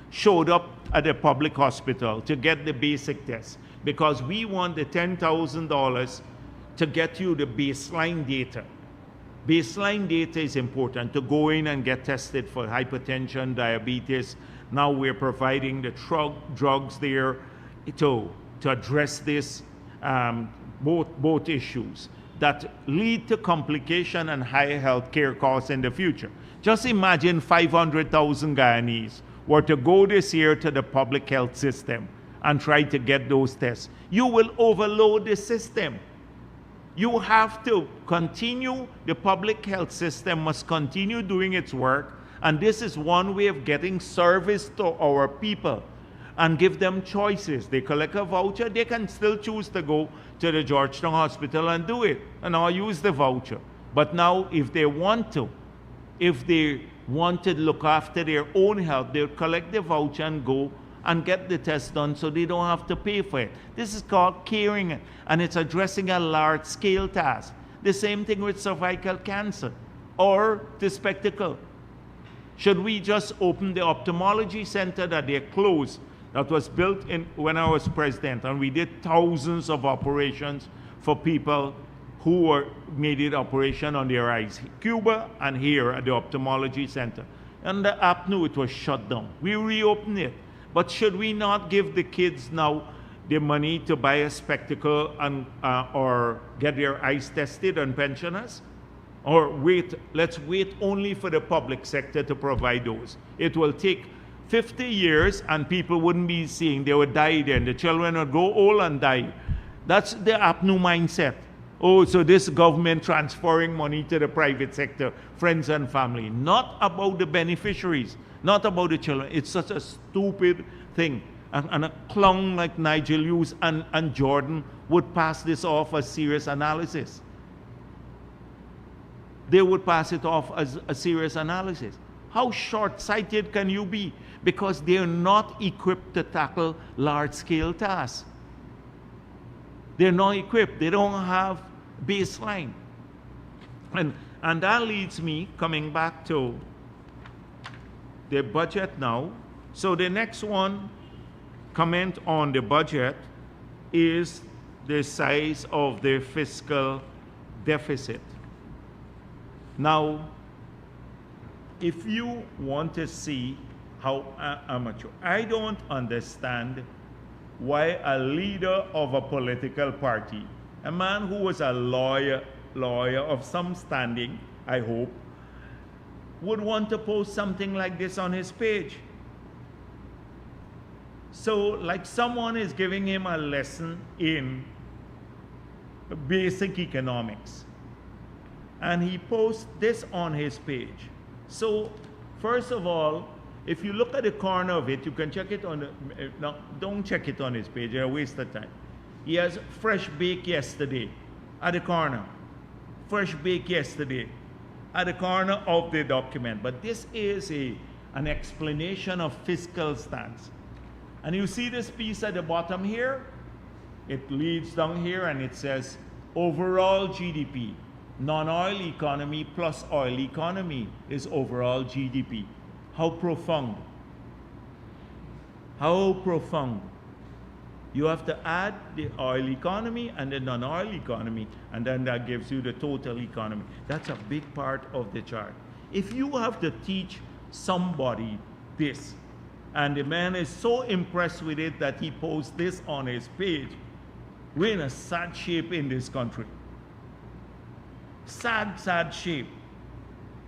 showed up at a public hospital to get the basic test, because we want the $10,000 to get you the baseline data. Baseline data is important to go in and get tested for hypertension, diabetes. Now we're providing the drugs there to address this, both issues that lead to complication and higher health care costs in the future. Just imagine 500,000 Guyanese were to go this year to the public health system and try to get those tests. You will overload the system. You have to continue, the public health system must continue doing its work, and this is one way of getting service to our people and give them choices. They collect a voucher, they can still choose to go to the Georgetown Hospital and do it, and I'll use the voucher. But now, if they want to look after their own health, they'll collect the voucher and go and get the test done so they don't have to pay for it. This is called caring, and it's addressing a large-scale task. The same thing with cervical cancer or the spectacle. Should we just open the ophthalmology center that they closed, that was built when I was president, and we did thousands of operations for people who made it operation on their eyes, Cuba and here at the ophthalmology center. And the APNU, it was shut down. We reopened it. But should we not give the kids now the money to buy a spectacle and, or get their eyes tested on pensioners? Or let's wait only for the public sector to provide those. It will take 50 years and people wouldn't be seeing, they would die then. The children would go old and die. That's the APNU mindset. Oh, so this government transferring money to the private sector, friends and family. Not about the beneficiaries. not about the children. It's such a stupid thing. And a clown like Nigel Hughes and Jordan would pass this off as serious analysis. They would pass it off as a serious analysis. How short-sighted can you be? Because they're not equipped to tackle large-scale tasks. They're not equipped. They don't have baseline. And that leads me, coming back to the budget now. So the next one, comment on the budget, is the size of the fiscal deficit. Now, if you want to see how amateur, I don't understand why a leader of a political party, a man who was a lawyer of some standing, I hope, would want to post something like this on his page. So, like someone is giving him a lesson in basic economics. And he posts this on his page. So, first of all, if you look at the corner of it, you can check it on the, no, don't check it on his page, it's a waste of time. He has fresh bake yesterday at the corner. Fresh bake yesterday at the corner of the document. But this is an explanation of fiscal stance. And you see this piece at the bottom here? It leads down here and it says overall GDP. Non-oil economy plus oil economy is overall GDP. How profound? How profound? You have to add the oil economy and the non-oil economy, and then that gives you the total economy. That's a big part of the chart. If you have to teach somebody this, and the man is so impressed with it that he posts this on his page, we're in a sad shape in this country. Sad, sad shape.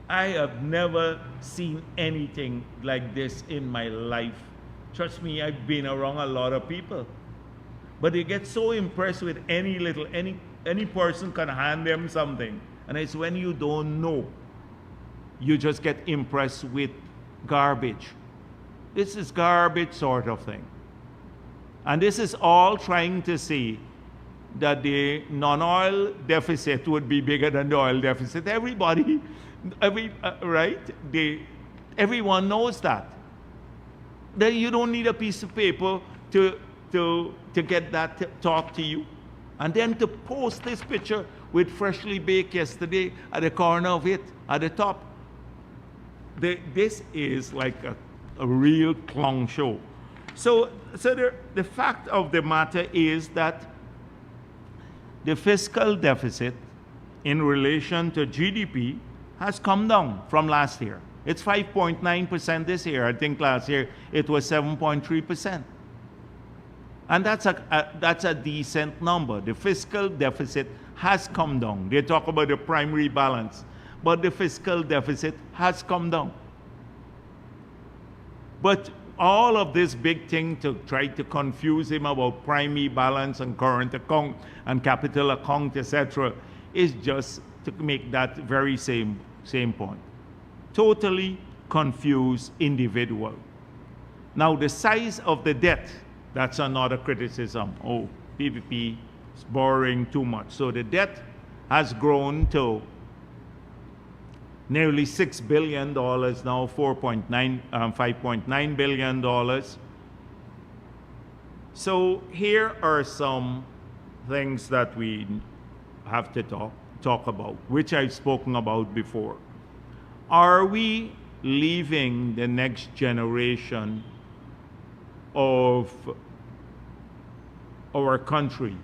I have never seen anything like this in my life. Trust me, I've been around a lot of people. But they get so impressed with any person can hand them something. And it's when you don't know, you just get impressed with garbage. This is garbage sort of thing. And this is all trying to say that the non-oil deficit would be bigger than the oil deficit. Everyone knows that. Then you don't need a piece of paper to get that to talk to you. And then to post this picture with freshly baked yesterday at the corner of it, at the top. This is like a real clown show. So the fact of the matter is that the fiscal deficit in relation to GDP has come down from last year. It's 5.9% this year. I think last year it was 7.3%. And that's a decent number. The fiscal deficit has come down. They talk about the primary balance, but the fiscal deficit has come down. But all of this big thing to try to confuse him about primary balance and current account and capital account, etc., is just to make that very same point. Totally confused individual. Now the size of the debt, that's another criticism. Oh, PPP is borrowing too much. So the debt has grown to nearly $6 billion now, $5.9 billion. So here are some things that we have to talk about, which I've spoken about before. Are we leaving the next generation of our country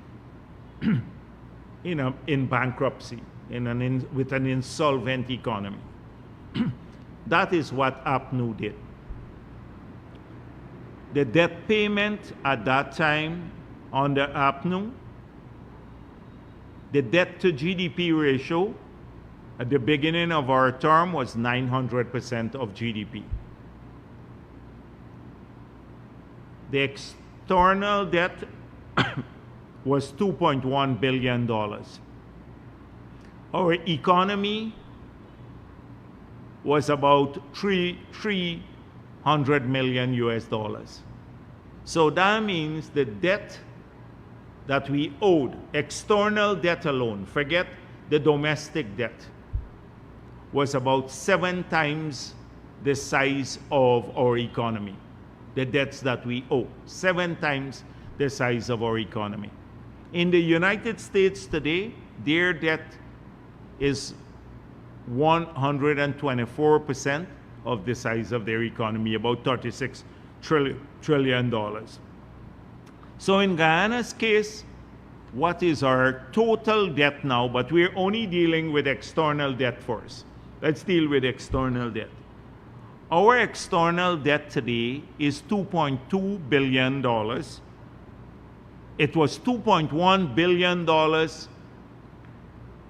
in bankruptcy, with an insolvent economy? That is what APNU did. The debt payment at that time under APNU, the debt to GDP ratio at the beginning of our term was 900% of GDP. The external debt was $2.1 billion. Our economy was about $3 100 million US dollars. So that means the debt that we owed, external debt alone, forget the domestic debt, was about 7 times the size of our economy. The debts that we owe, 7 times the size of our economy. In the United States today, their debt is 124% of the size of their economy, about $36 trillion. So in Guyana's case, what is our total debt now? But we're only dealing with external debt first. Let's deal with external debt. Our external debt today is $2.2 billion. It was $2.1 billion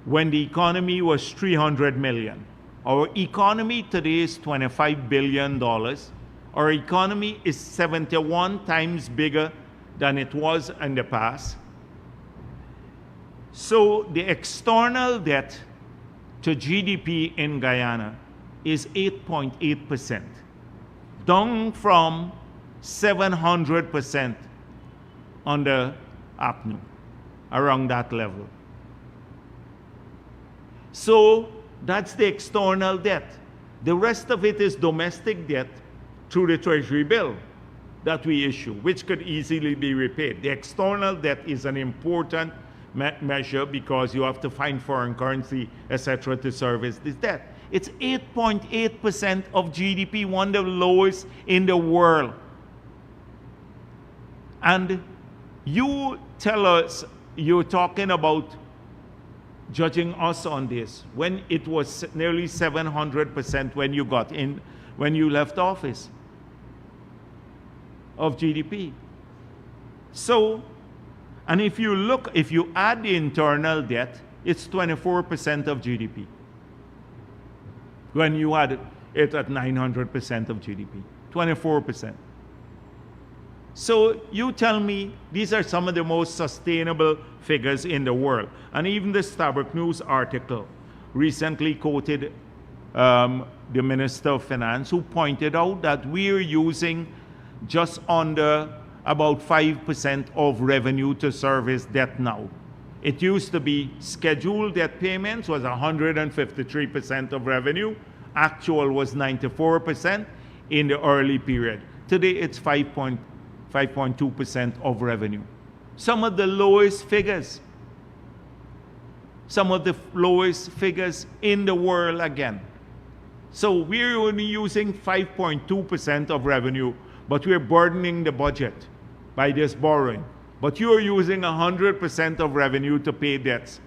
when the economy was $300 million. Our economy today is $25 billion. Our economy is 71 times bigger than it was in the past. So the external debt to GDP in Guyana is 8.8%, down from 700% under APNU, around that level. So that's the external debt. The rest of it is domestic debt through the Treasury bill that we issue, which could easily be repaid. The external debt is an important measure because you have to find foreign currency, etc., to service this debt. It's 8.8% of GDP, one of the lowest in the world. And you tell us, you're talking about judging us on this when it was nearly 700% when you got in, when you left office of GDP. So, and if you look, if you add the internal debt, it's 24% of GDP. When you add it at 900% of GDP, 24%. So you tell me these are some of the most sustainable figures in the world. And even the Starbuck News article recently quoted the Minister of Finance, who pointed out that we're using just under about 5% of revenue to service debt now. It used to be scheduled debt payments was 153% of revenue. Actual was 94% in the early period. Today it's 5.2% of revenue. Some of the lowest figures. Some of the lowest figures in the world again. So we're only using 5.2% of revenue, but we're burdening the budget by this borrowing. But you're using 100% of revenue to pay debts,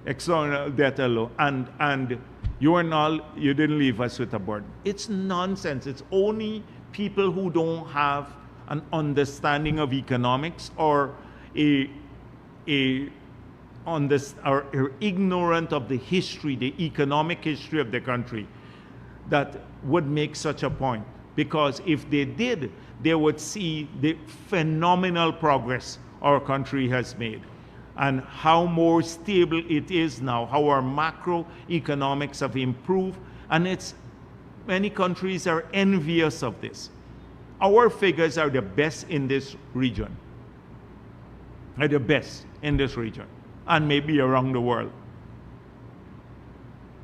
external debt alone, and you didn't leave us with a burden. It's nonsense. It's only people who don't have an understanding of economics or are ignorant of the history, the economic history of the country, that would make such a point. Because if they did, they would see the phenomenal progress our country has made and how more stable it is now, how our macroeconomics have improved, and many countries are envious of this. Our figures are the best in this region, are the best in this region, and maybe around the world.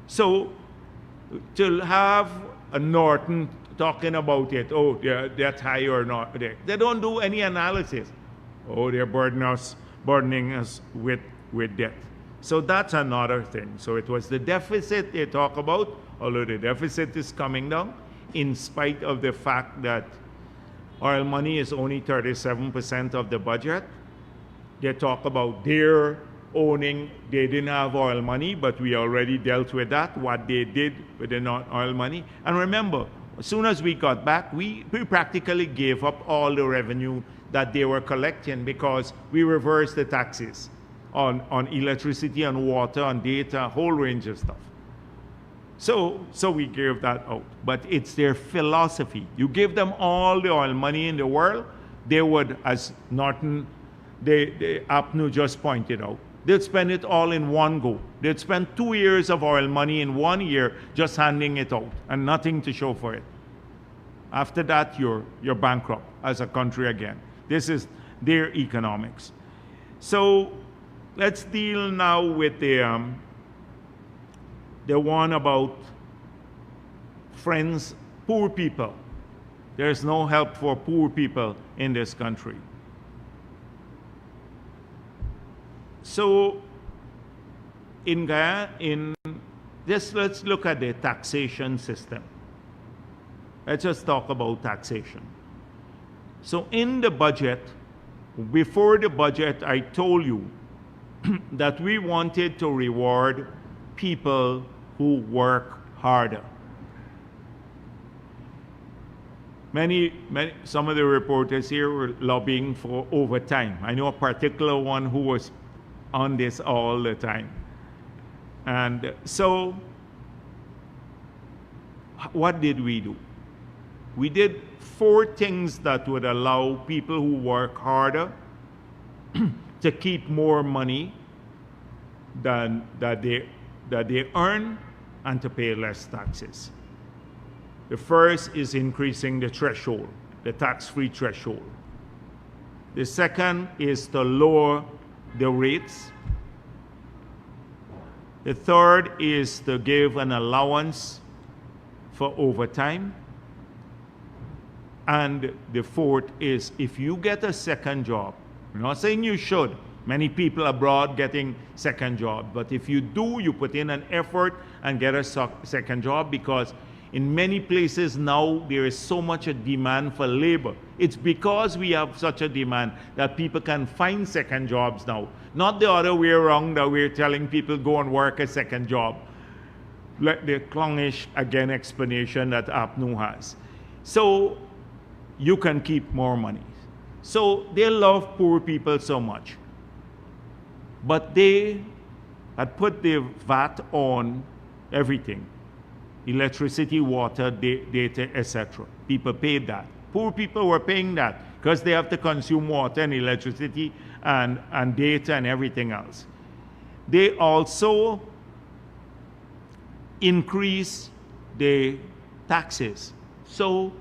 So to have a Norton talking about it, oh, that's high or not, they don't do any analysis. Oh, they're burdening us with debt. So that's another thing. So it was the deficit they talk about, although the deficit is coming down, in spite of the fact that oil money is only 37% of the budget. They talk about their owning, they didn't have oil money, but we already dealt with that, what they did with the non-oil money. And remember, as soon as we got back, we practically gave up all the revenue that they were collecting because we reversed the taxes on electricity, on water, on data, a whole range of stuff. So we gave that out. But it's their philosophy. You give them all the oil money in the world, they would, as Norton, the APNU just pointed out, they'd spend it all in one go. They'd spend 2 years of oil money in 1 year just handing it out and nothing to show for it. After that, you're bankrupt as a country again. This is their economics. So let's deal now with the one about friends, poor people. There's no help for poor people in this country. So let's look at the taxation system. Let's just talk about taxation. So in the budget, before the budget, I told you that we wanted to reward people who work harder. Some of the reporters here were lobbying for overtime. I know a particular one who was on this all the time. And so, what did we do? We did 4 things that would allow people who work harder to keep more money than that they earn and to pay less taxes. The first is increasing the threshold, the tax-free threshold. The second is to lower the rates. The third is to give an allowance for overtime. And the fourth is if you get a second job, I'm not saying you should. Many people abroad getting second job. But if you do, you put in an effort and get a second job, because in many places now there is so much a demand for labor. It's because we have such a demand that people can find second jobs now. Not the other way around, that we're telling people go and work a second job. Like the clownish, again, explanation that APNU has. So you can keep more money. So they love poor people so much. But they had put the VAT on everything. Electricity, water, data, etc. People paid that. Poor people were paying that because they have to consume water and electricity and data and everything else. They also increase the taxes. So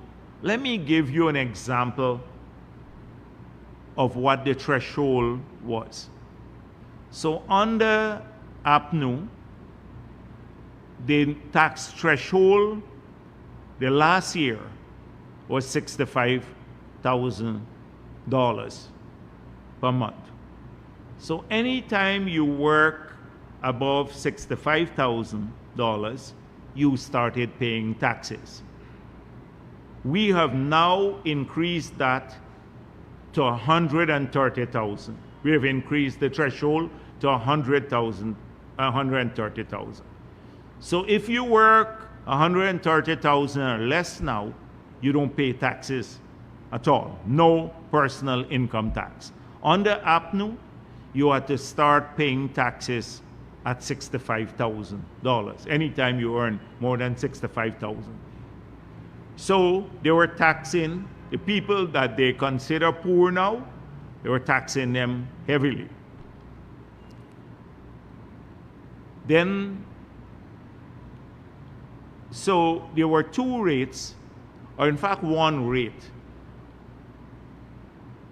let me give you an example of what the threshold was. So under APNU, the tax threshold, the last year, was $65,000 per month. So anytime you work above $65,000, you started paying taxes. We have now increased that to $130,000. We have increased the threshold to $130,000. So if you work $130,000 or less now, you don't pay taxes at all. No personal income tax. Under APNU, you have to start paying taxes at $65,000 anytime you earn more than $65,000. So they were taxing the people that they consider poor now. They were taxing them heavily. Then, so there were 2 rates, or in fact 1 rate.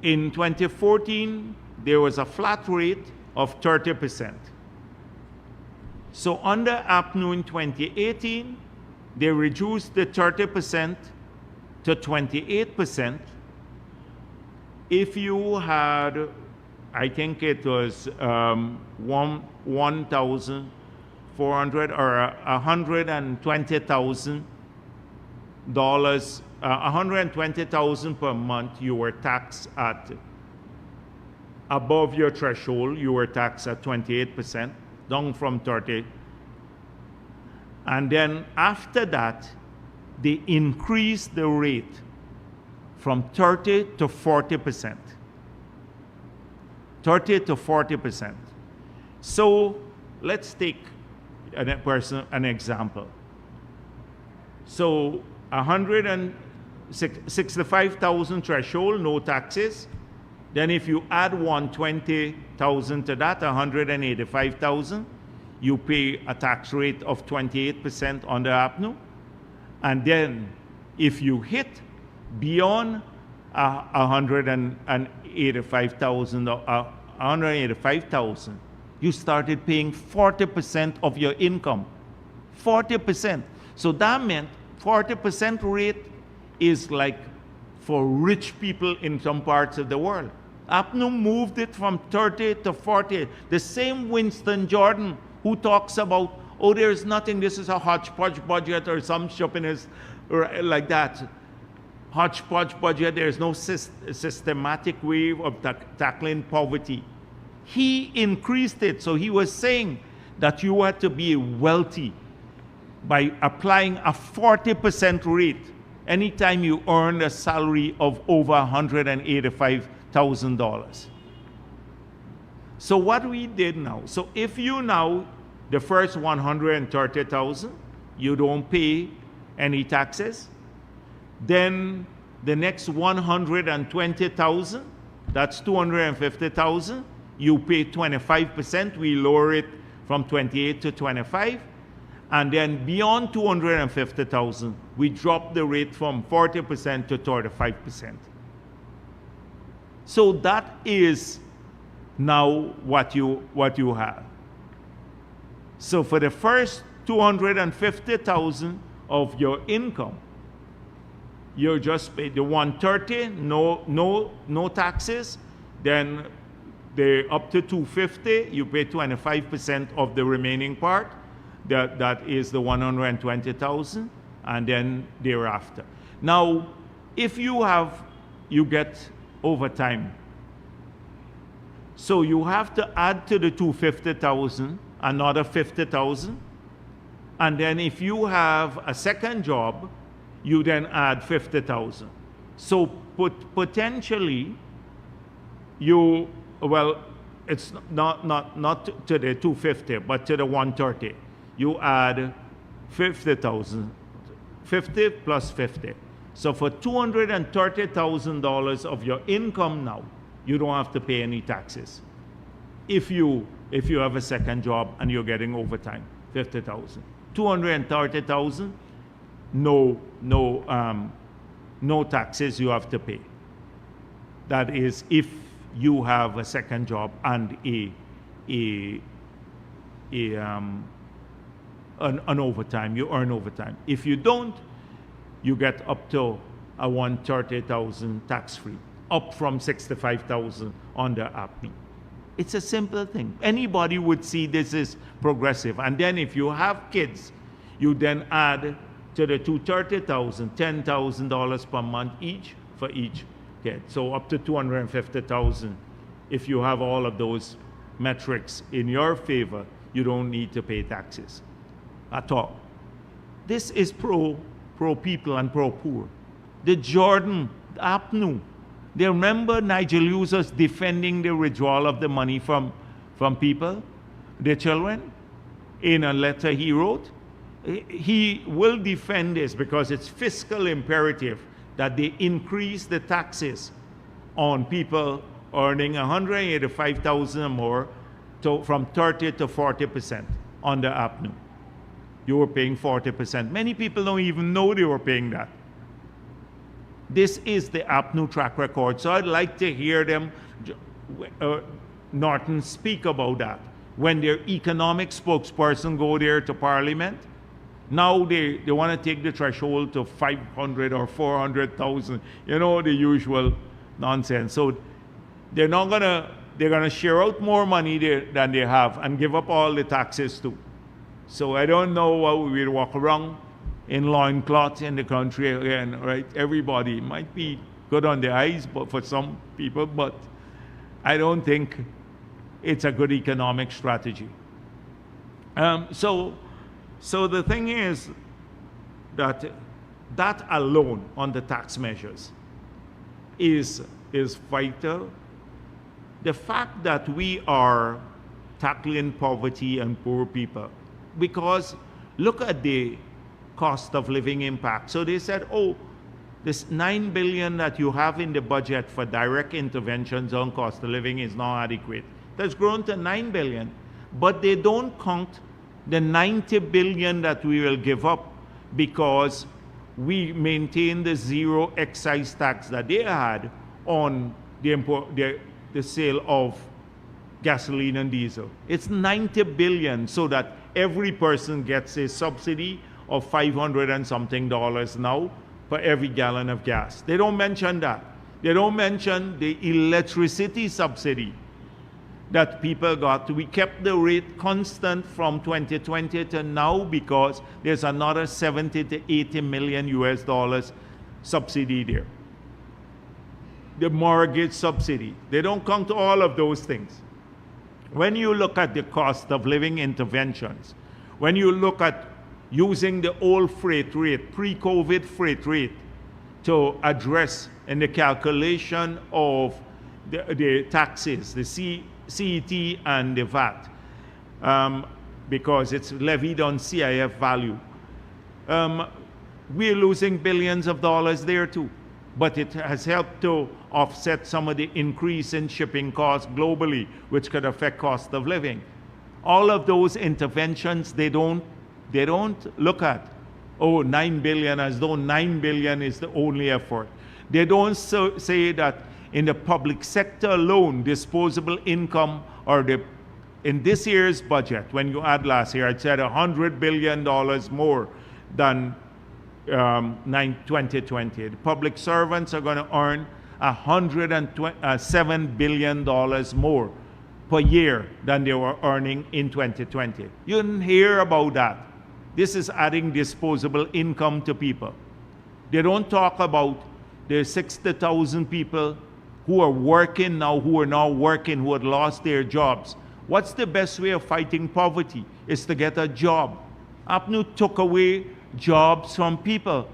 In 2014, there was a flat rate of 30%. So under APNU in 2018, they reduced the 30% to 28%. If you had, I think it was $1,400 or $120,000, $120,000 per month, you were taxed at, above your threshold, you were taxed at 28%, down from 30%. And then after that, they increased the rate from 30 to 40%. 30 to 40%. So let's take an example. So 165,000 threshold, no taxes. Then if you add 120,000 to that, 185,000, you pay a tax rate of 28% under APNU. And then if you hit beyond 185,000, you started paying 40% of your income. 40%. So that meant 40% rate is like for rich people in some parts of the world. APNU moved it from 30 to 40. The same Winston Jordan who talks about, oh, there's nothing, this is a hodgepodge budget or some shoppiness like that. Hodgepodge budget, there's no systematic way of tackling poverty. He increased it, so he was saying that you had to be wealthy by applying a 40% rate anytime you earn a salary of over $185,000. So what we did now, so if you now, the first 130,000, you don't pay any taxes, then the next 120,000, that's 250,000, you pay 25%, we lower it from 28 to 25, and then beyond 250,000, we drop the rate from 40% to 35%. So that is now what you have. So for the first 250,000 of your income, you just pay the 130, no taxes. Then up to 250, you pay 25% of the remaining part. That is the 120,000, and then thereafter. Now, if you get overtime, so you have to add to the 250,000 another 50,000, and then if you have a second job, you then add 50,000. So potentially, it's not to the 250, but to the 130. You add 50,000, 50 plus 50. So for $230,000 of your income now, you don't have to pay any taxes. If you have a second job and you're getting overtime, 50,000. 230,000, no taxes you have to pay. That is if you have a second job and an overtime, you earn overtime. If you don't, you get up to a 130,000 tax-free, up from 65,000 under APNI. It's a simple thing. Anybody would see this is progressive. And then if you have kids, you then add to the 230,000, $10,000 per month each for each kid. So up to 250,000. If you have all of those metrics in your favor, you don't need to pay taxes at all. This is pro people and pro poor. The Jordan, APNU, they remember Nigel Hughes was defending the withdrawal of the money from people, their children, in a letter he wrote. He will defend this because it's fiscal imperative that they increase the taxes on people earning 185,000 or more from 30 to 40% under APNU. You were paying 40%. Many people don't even know they were paying that. This is the APNU track record. So I'd like to hear them, Norton, speak about that. When their economic spokesperson go there to Parliament, now they want to take the threshold to 500 or 400,000, the usual nonsense. So they're gonna share out more money than they have and give up all the taxes too. So I don't know why we walk around in loincloth in the country again, right? Everybody might be good on the eyes, but for some people, but I don't think it's a good economic strategy. So the thing is that alone on the tax measures is vital. The fact that we are tackling poverty and poor people, because look at the cost of living impact. So they said, oh, this $9 billion that you have in the budget for direct interventions on cost of living is not adequate. That's grown to $9 billion, but they don't count the $90 billion that we will give up because we maintained the zero excise tax that they had on the sale of gasoline and diesel. It's 90 billion so that every person gets a subsidy of $500 and something now for every gallon of gas. They don't mention that. They don't mention the electricity subsidy that people got. We kept the rate constant from 2020 to now because there's another 70 to 80 million US dollars subsidy there. The mortgage subsidy. They don't count to all of those things. When you look at the cost of living interventions, when you look at using the old freight rate, pre-COVID freight rate, to address in the calculation of the taxes, the CET and the VAT, because it's levied on CIF value. We're losing billions of dollars there too, but it has helped to offset some of the increase in shipping costs globally, which could affect cost of living. All of those interventions, they don't look at, oh, 9 billion, as though 9 billion is the only effort. They don't say that in the public sector alone, disposable income, or in this year's budget, when you add last year, it said $100 billion more than 2020. The public servants are going to earn $107 billion more per year than they were earning in 2020. You didn't hear about that. This is adding disposable income to people. They don't talk about the 60,000 people who are working now, who are now working, who had lost their jobs. What's the best way of fighting poverty? Is to get a job. APNU took away jobs from people.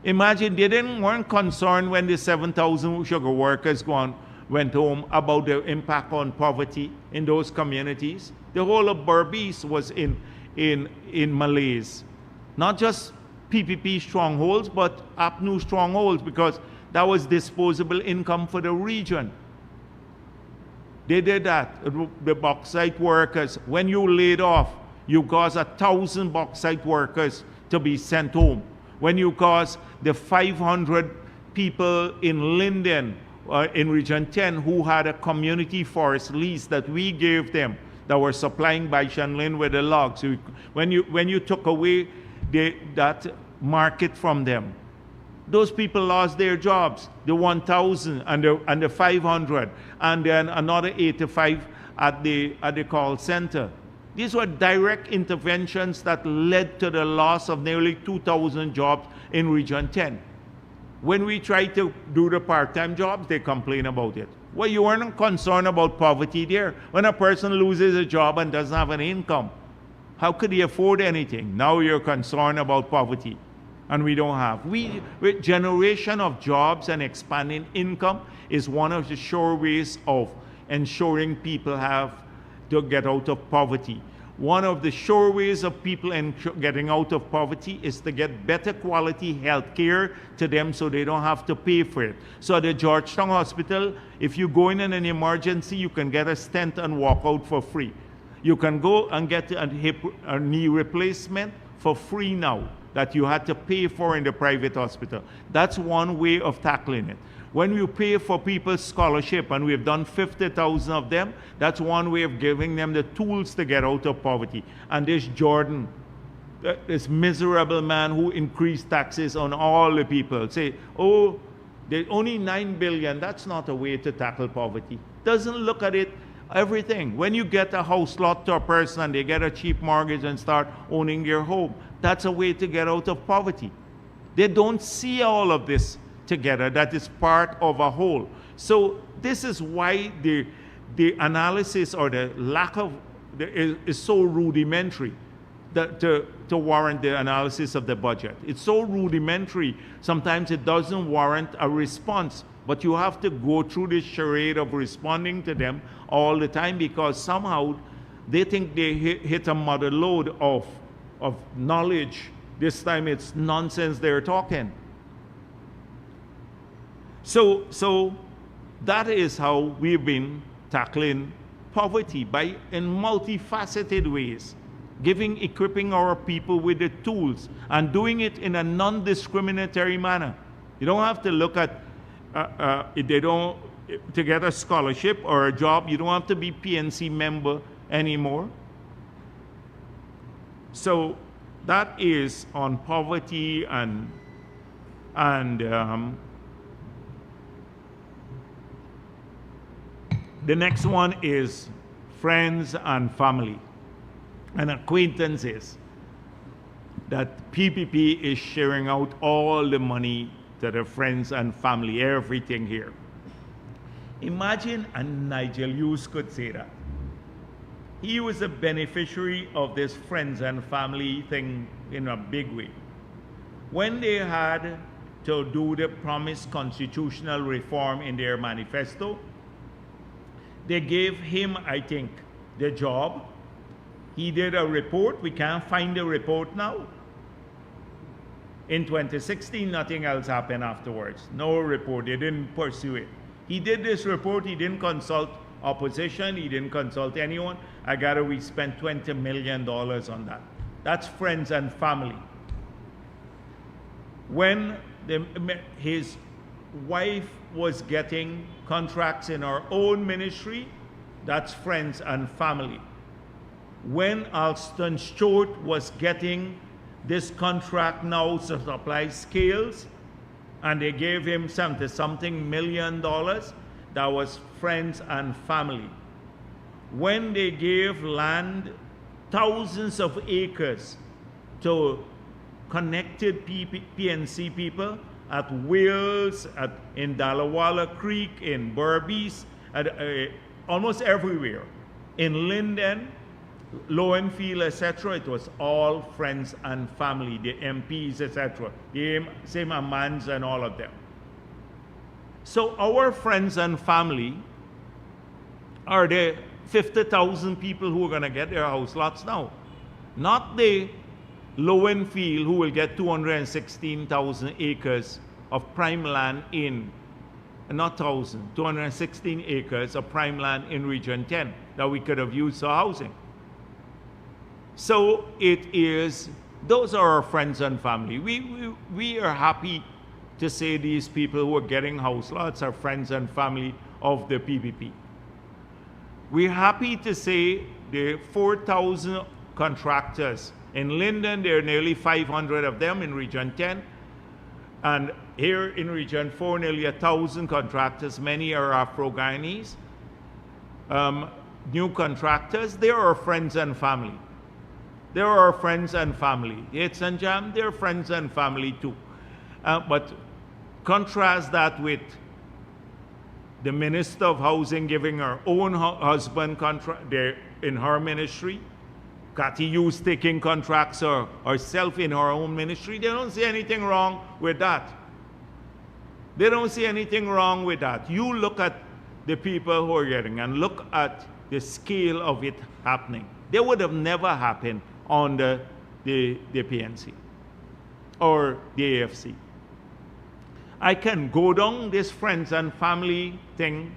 Imagine they weren't concerned when the 7,000 sugar workers went home about the impact on poverty in those communities. The whole of Berbice was in malaise. Not just PPP strongholds, but APNU strongholds, because that was disposable income for the region. They did that. The bauxite workers, when you laid off, you caused 1,000 bauxite workers to be sent home. When you caused the 500 people in Linden, in Region 10, who had a community forest lease that we gave them, that were supplying Baishan with the logs. When you took away that market from them, those people lost their jobs, the 1,000 and the 500, and then another 85 at the call center. These were direct interventions that led to the loss of nearly 2,000 jobs in Region 10. When we try to do the part-time jobs, they complain about it. Well, you weren't concerned about poverty there. When a person loses a job and doesn't have an income, how could he afford anything? Now you're concerned about poverty, and we don't have. With generation of jobs and expanding income is one of the sure ways of ensuring people have to get out of poverty. One of the sure ways of people getting out of poverty is to get better quality health care to them so they don't have to pay for it. So at the Georgetown Hospital, if you go in an emergency, you can get a stent and walk out for free. You can go and get a knee replacement for free now that you had to pay for in the private hospital. That's one way of tackling it. When you pay for people's scholarship, and we've done 50,000 of them, that's one way of giving them the tools to get out of poverty. And this Jordan, this miserable man who increased taxes on all the people, say, oh, there's only 9 billion, that's not a way to tackle poverty. Doesn't look at it, everything. When you get a house lot to a person and they get a cheap mortgage and start owning their home, that's a way to get out of poverty. They don't see all of this together. That is part of a whole. So this is why the analysis or the lack of is so rudimentary to warrant the analysis of the budget. It's so rudimentary, sometimes it doesn't warrant a response, but you have to go through this charade of responding to them all the time, because somehow they think they hit a mother lode of knowledge. This time it's nonsense they're talking. So that is how we've been tackling poverty, in multifaceted ways. equipping our people with the tools, and doing it in a non-discriminatory manner. You don't have to look at, if they don't, to get a scholarship or a job, you don't have to be PNC member anymore. So that is on poverty and the next one is friends and family and acquaintances. That PPP is sharing out all the money to the friends and family, everything here. Imagine, and Nigel Hughes could say that. He was a beneficiary of this friends and family thing in a big way. When they had to do the promised constitutional reform in their manifesto, they gave him, I think, the job. He did a report. We can't find the report now. In 2016, nothing else happened afterwards. No report. They didn't pursue it. He did this report. He didn't consult opposition. He didn't consult anyone. I gather we spent $20 million on that. That's friends and family. When his wife was getting contracts in our own ministry, that's friends and family. When Alston Stewart was getting this contract now to supply scales, and they gave him something million dollars, that was friends and family. When they gave land, thousands of acres, to connected PNC people at Wales, in Dallawalla Creek, in Berbice, almost everywhere. In Linden, Lowenfield, etc., it was all friends and family, the MPs, etc., the same Amans and all of them. So our friends and family are the 50,000 people who are going to get their house lots now. Not the Lowenfield who will get 216,000 acres of prime land in, not 216 acres of prime land in Region 10 that we could have used for housing. So it is, those are our friends and family. We are happy to say these people who are getting house lots are friends and family of the PPP. We're happy to say the 4,000 contractors. In Linden, there are nearly 500 of them in Region 10. And here in Region 4, nearly 1,000 contractors. Many are Afro-Guyanese. New contractors, they are our friends and family. They are our friends and family. Yates and Jam, they're friends and family too. But contrast that with the Minister of Housing giving her own husband contract in her ministry. Cathy Hughes taking contracts herself in her own ministry. They don't see anything wrong with that. They don't see anything wrong with that. You look at the people who are getting and look at the scale of it happening. They would have never happened on the PNC or the AFC. I can go down this friends and family thing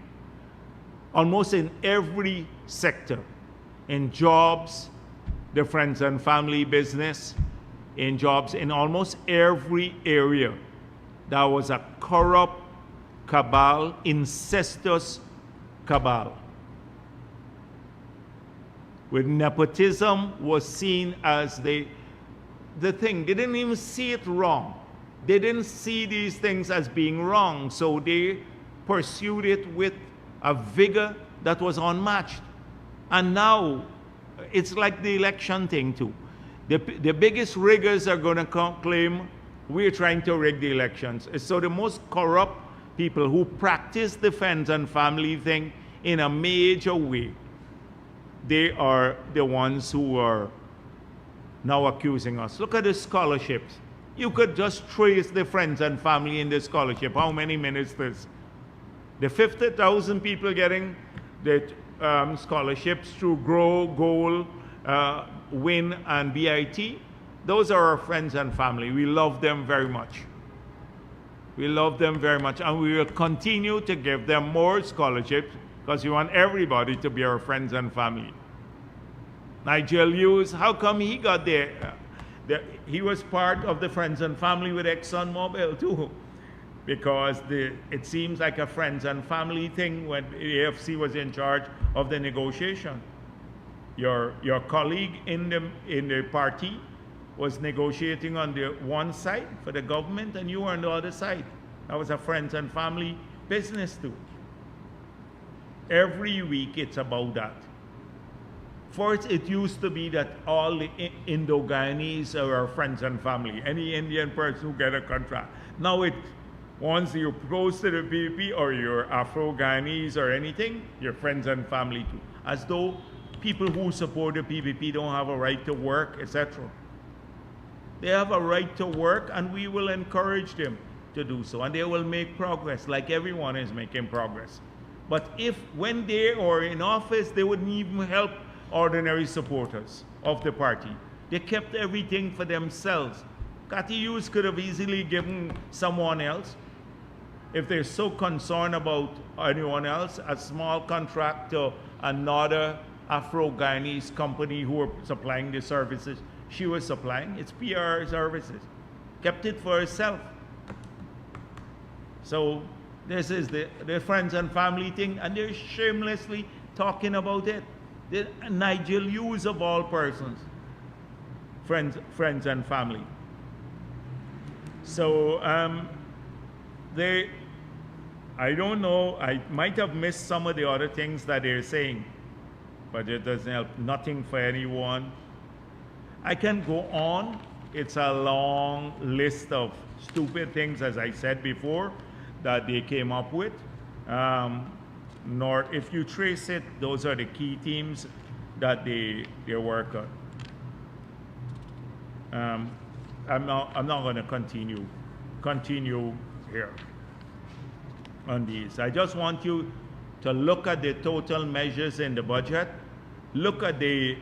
almost in every sector. In jobs, the friends and family business, in jobs, in almost every area. There was a corrupt cabal, incestuous cabal. With nepotism was seen as the thing. They didn't even see it wrong. They didn't see these things as being wrong, so they pursued it with a vigor that was unmatched. And now, it's like the election thing too. The biggest riggers are going to claim we're trying to rig the elections. So the most corrupt people who practice the friends and family thing in a major way, they are the ones who are now accusing us. Look at the scholarships. You could just trace the friends and family in the scholarship. How many ministers? The 50,000 people getting the scholarships through GROW, GOAL, WIN, and BIT. Those are our friends and family. We love them very much. We love them very much, and we will continue to give them more scholarships because we want everybody to be our friends and family. Nigel Hughes, how come he got there? He was part of the Friends and Family with ExxonMobil too, because it seems like a friends and family thing when the AFC was in charge of the negotiation. Your colleague in the party was negotiating on the one side for the government, and you were on the other side. That was a friends and family business too. Every week it's about that. First, it used to be that all the Indo-Guyanese are our friends and family. Any Indian person who get a contract. Now once you're close to the PPP or you're Afro-Guyanese or anything, you're friends and family too. As though people who support the PPP don't have a right to work, etc. They have a right to work, and we will encourage them to do so. And they will make progress, like everyone is making progress. But when they are in office, they wouldn't even help ordinary supporters of the party. They kept everything for themselves. Cathy Hughes could have easily given someone else. If they're so concerned about anyone else, a small contract to another Afro-Guyanese company who were supplying the services she was supplying, it's PR services. Kept it for herself. So this is the friends and family thing, and they're shamelessly talking about it. Nigel Hughes of all persons, friends and family. So I don't know, I might have missed some of the other things that they're saying, but it doesn't help, nothing for anyone. I can go on. It's a long list of stupid things, as I said before, that they came up with. If you trace it, those are the key themes that they work on. I'm not going to continue here on these. I just want you to look at the total measures in the budget, look at the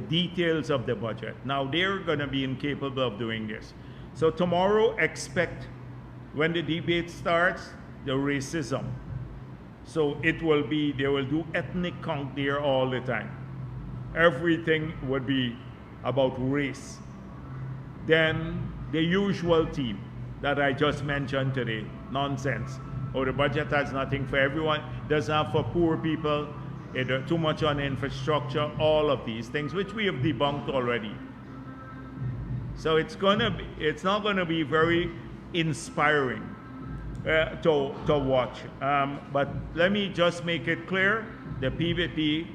details of the budget. Now they're going to be incapable of doing this. So tomorrow, expect, when the debate starts, the racism. So it will be, they will do ethnic count there all the time. Everything would be about race. Then the usual theme that I just mentioned today, nonsense. Oh, the budget has nothing for everyone, doesn't have for poor people, too much on infrastructure, all of these things, which we have debunked already. So it's not going to be very inspiring to watch. But let me just make it clear, the PPP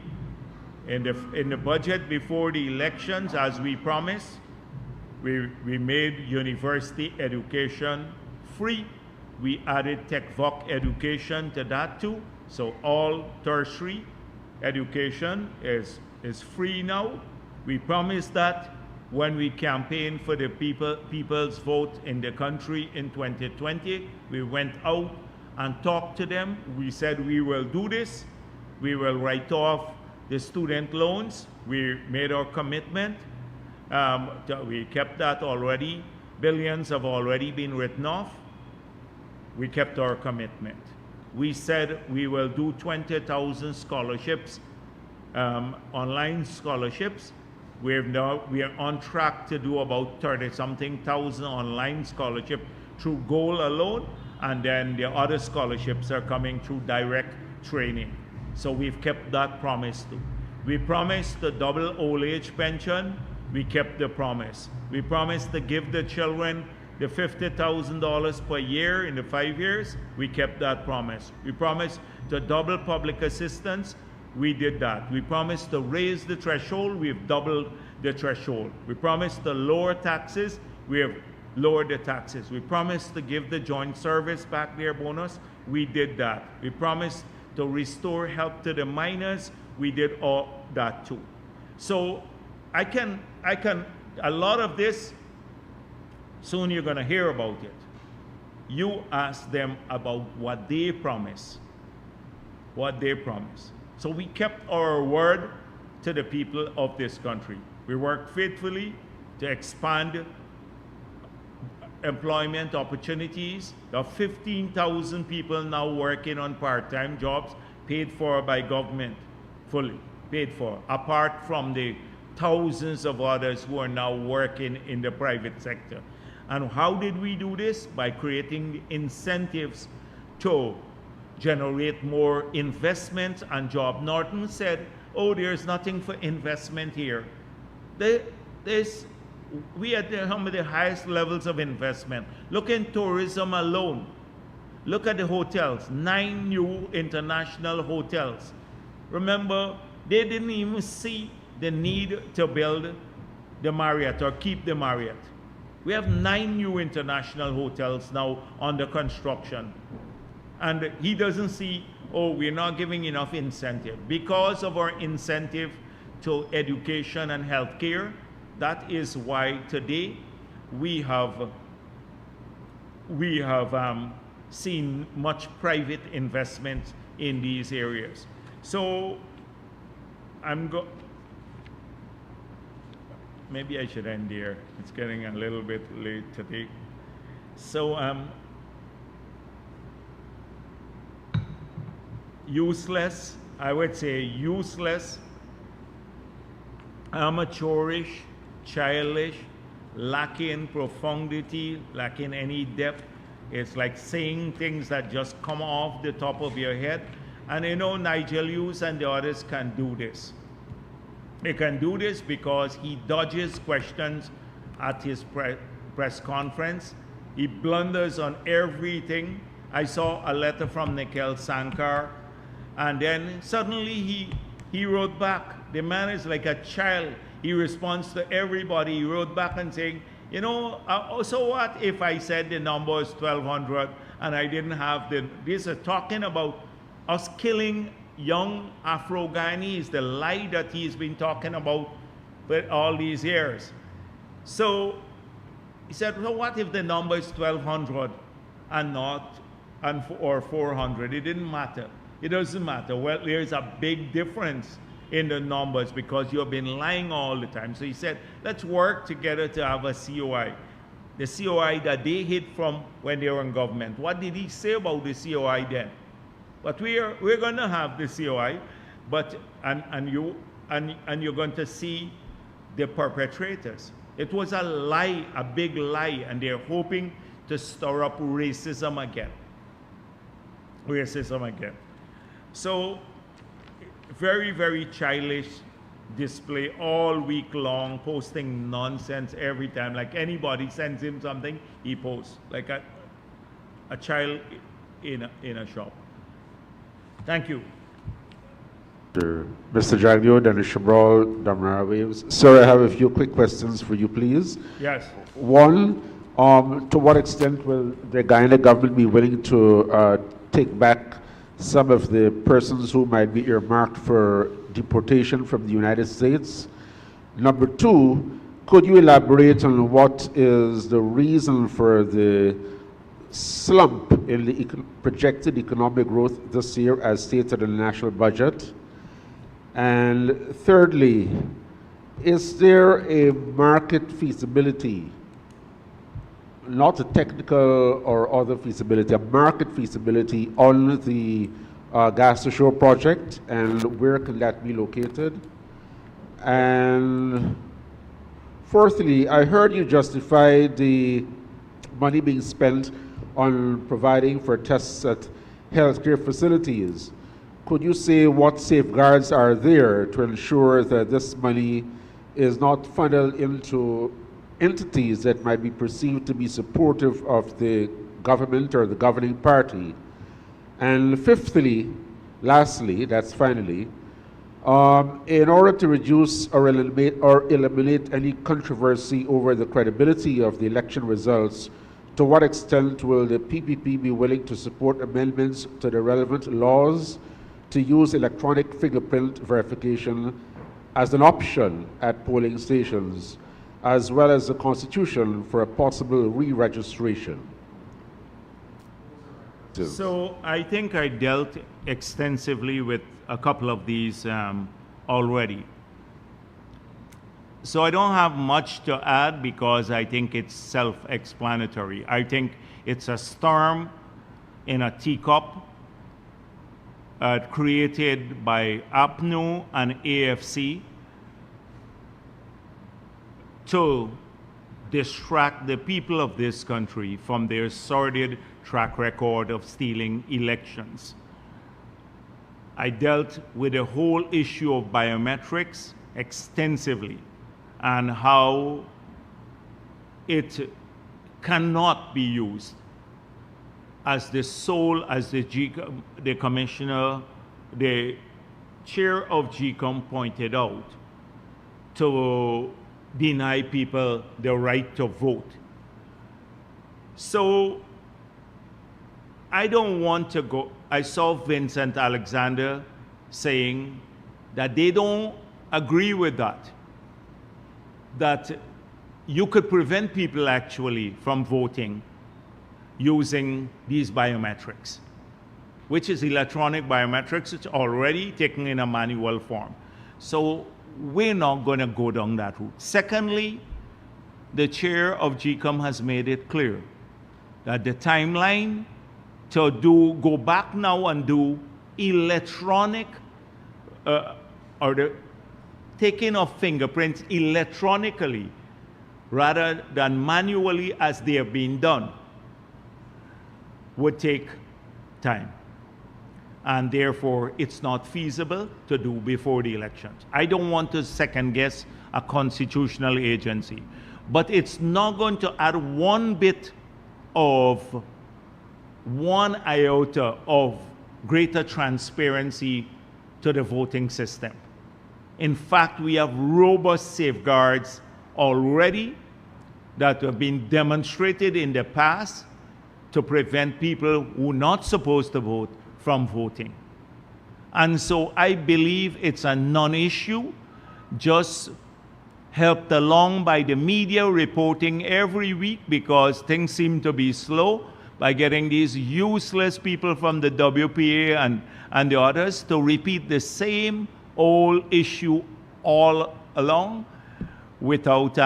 in the budget before the elections, as we promised, we made university education free. We added TechVoc education to that too. So all tertiary education is free now. We promised that when we campaigned for the people's vote in the country in 2020. We went out and talked to them. We said we will do this. We will write off the student loans. We made our commitment. We kept that already. Billions have already been written off. We kept our commitment. We said we will do 20,000 scholarships, online scholarships. We are on track to do about 30-something thousand online scholarship through Goal alone, and then the other scholarships are coming through direct training. So we've kept that promise too. We promised to double old age pension. We kept the promise. We promised to give the children the $50,000 per year in the 5 years. We kept that promise. We promised to double public assistance. We did that. We promised to raise the threshold. We've doubled the threshold. We promised to lower taxes. We have lowered the taxes. We promised to give the joint service back their bonus. We did that. We promised to restore help to the minors. We did all that too. So a lot of this, soon you're going to hear about it. You ask them about what they promise. What they promise. So we kept our word to the people of this country. We worked faithfully to expand employment opportunities. There are 15,000 people now working on part-time jobs paid for by government, fully paid for, apart from the thousands of others who are now working in the private sector. And how did we do this? By creating incentives to generate more investment and job. Norton said, oh, there's nothing for investment here. We are at some of the highest levels of investment. Look in tourism alone. Look at the hotels, 9 new international hotels. Remember, they didn't even see the need to build the Marriott or keep the Marriott. We have 9 new international hotels now under construction. And he doesn't see, oh, we're not giving enough incentive. Because of our incentive to education and healthcare, that is why today we have seen much private investment in these areas. So maybe I should end here. It's getting a little bit late today. So useless, I would say useless, amateurish, childish, lacking profundity, lacking any depth. It's like saying things that just come off the top of your head. And you know, Nigel Hughes and the others can do this. They can do this because he dodges questions at his press conference. He blunders on everything. I saw a letter from Nikhil Sankar, and then suddenly he wrote back. The man is like a child. He responds to everybody. He wrote back and saying, you know, so what if I said the number is 1,200 and I didn't have this is talking about us killing young Afro-Guyanese, the lie that he's been talking about for all these years. So he said, well, what if the number is 1,200 and or 400? It didn't matter. It doesn't matter. Well, there's a big difference in the numbers because you've been lying all the time. So he said, let's work together to have a COI. The COI that they hid from when they were in government. What did he say about the COI then? But we're going to have the COI, but and you're going to see the perpetrators. It was a lie, a big lie, and they're hoping to stir up racism again. Racism again. So very, very childish display all week long, posting nonsense every time. Like anybody sends him something, he posts like a child in a shop. Thank you. Mr. Jagdeo, Dennis Shabral, Damara Waves. Sir, I have a few quick questions for you, please. Yes. One, to what extent will the Guyana government be willing to take back some of the persons who might be earmarked for deportation from the United States? Number two, could you elaborate on what is the reason for the slump in the projected economic growth this year as stated in the national budget? And thirdly, is there a market feasibility, not a technical or other feasibility, a market feasibility on the gas to shore project, and where can that be located? And fourthly, I heard you justify the money being spent on providing for tests at healthcare facilities. Could you say what safeguards are there to ensure that this money is not funneled into entities that might be perceived to be supportive of the government or the governing party? And fifthly, lastly, that's finally, in order to reduce or eliminate any controversy over the credibility of the election results, to what extent will the PPP be willing to support amendments to the relevant laws to use electronic fingerprint verification as an option at polling stations, as well as the Constitution for a possible re-registration? So I think I dealt extensively with a couple of these already. So I don't have much to add because I think it's self-explanatory. I think it's a storm in a teacup created by APNU and AFC to distract the people of this country from their sordid track record of stealing elections. I dealt with the whole issue of biometrics extensively and how it cannot be used as the commissioner, the chair of GCOM pointed out, to deny people the right to vote. So I don't want to go. I saw Vincent Alexander saying that they don't agree with that, that you could prevent people actually from voting using these biometrics, which is electronic biometrics. It's already taken in a manual form. So we're not going to go down that route. Secondly, the chair of GCOM has made it clear that the timeline to go back now and do electronic or the taking of fingerprints electronically rather than manually as they have been done would take time. And therefore, it's not feasible to do before the elections. I don't want to second guess a constitutional agency, but it's not going to add one iota of greater transparency to the voting system. In fact, we have robust safeguards already that have been demonstrated in the past to prevent people who are not supposed to vote from voting. And so I believe it's a non-issue, just helped along by the media reporting every week because things seem to be slow by getting these useless people from the WPA and the others to repeat the same old issue all along without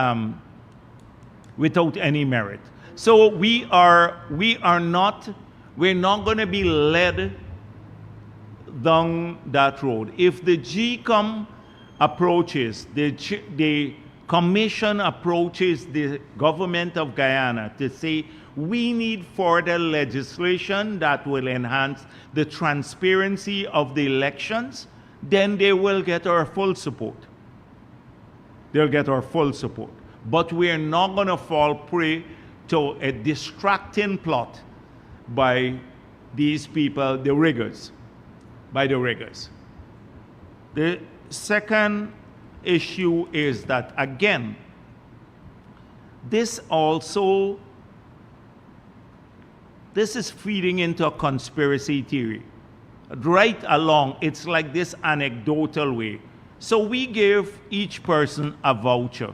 any merit. So we're not going to be led down that road. If the GCOM approaches, the commission approaches the government of Guyana to say, we need further legislation that will enhance the transparency of the elections, then they will get our full support. They'll get our full support. But we're not going to fall prey to a distracting plot by these people, the riggers, by the riggers. The second issue is that, again, this is feeding into a conspiracy theory. Right along, it's like this anecdotal way. So we give each person a voucher,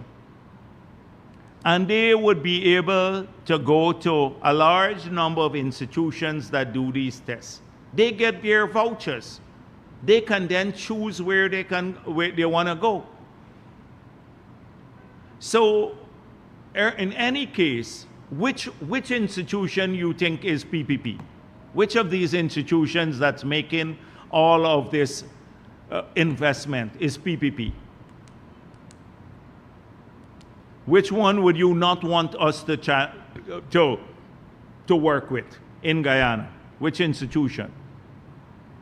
and they would be able to go to a large number of institutions that do these tests. They get their vouchers. They can then choose where they want to go. So in any case, which institution you think is PPP? Which of these institutions that's making all of this investment is PPP? Which one would you not want us to work with in Guyana? Which institution?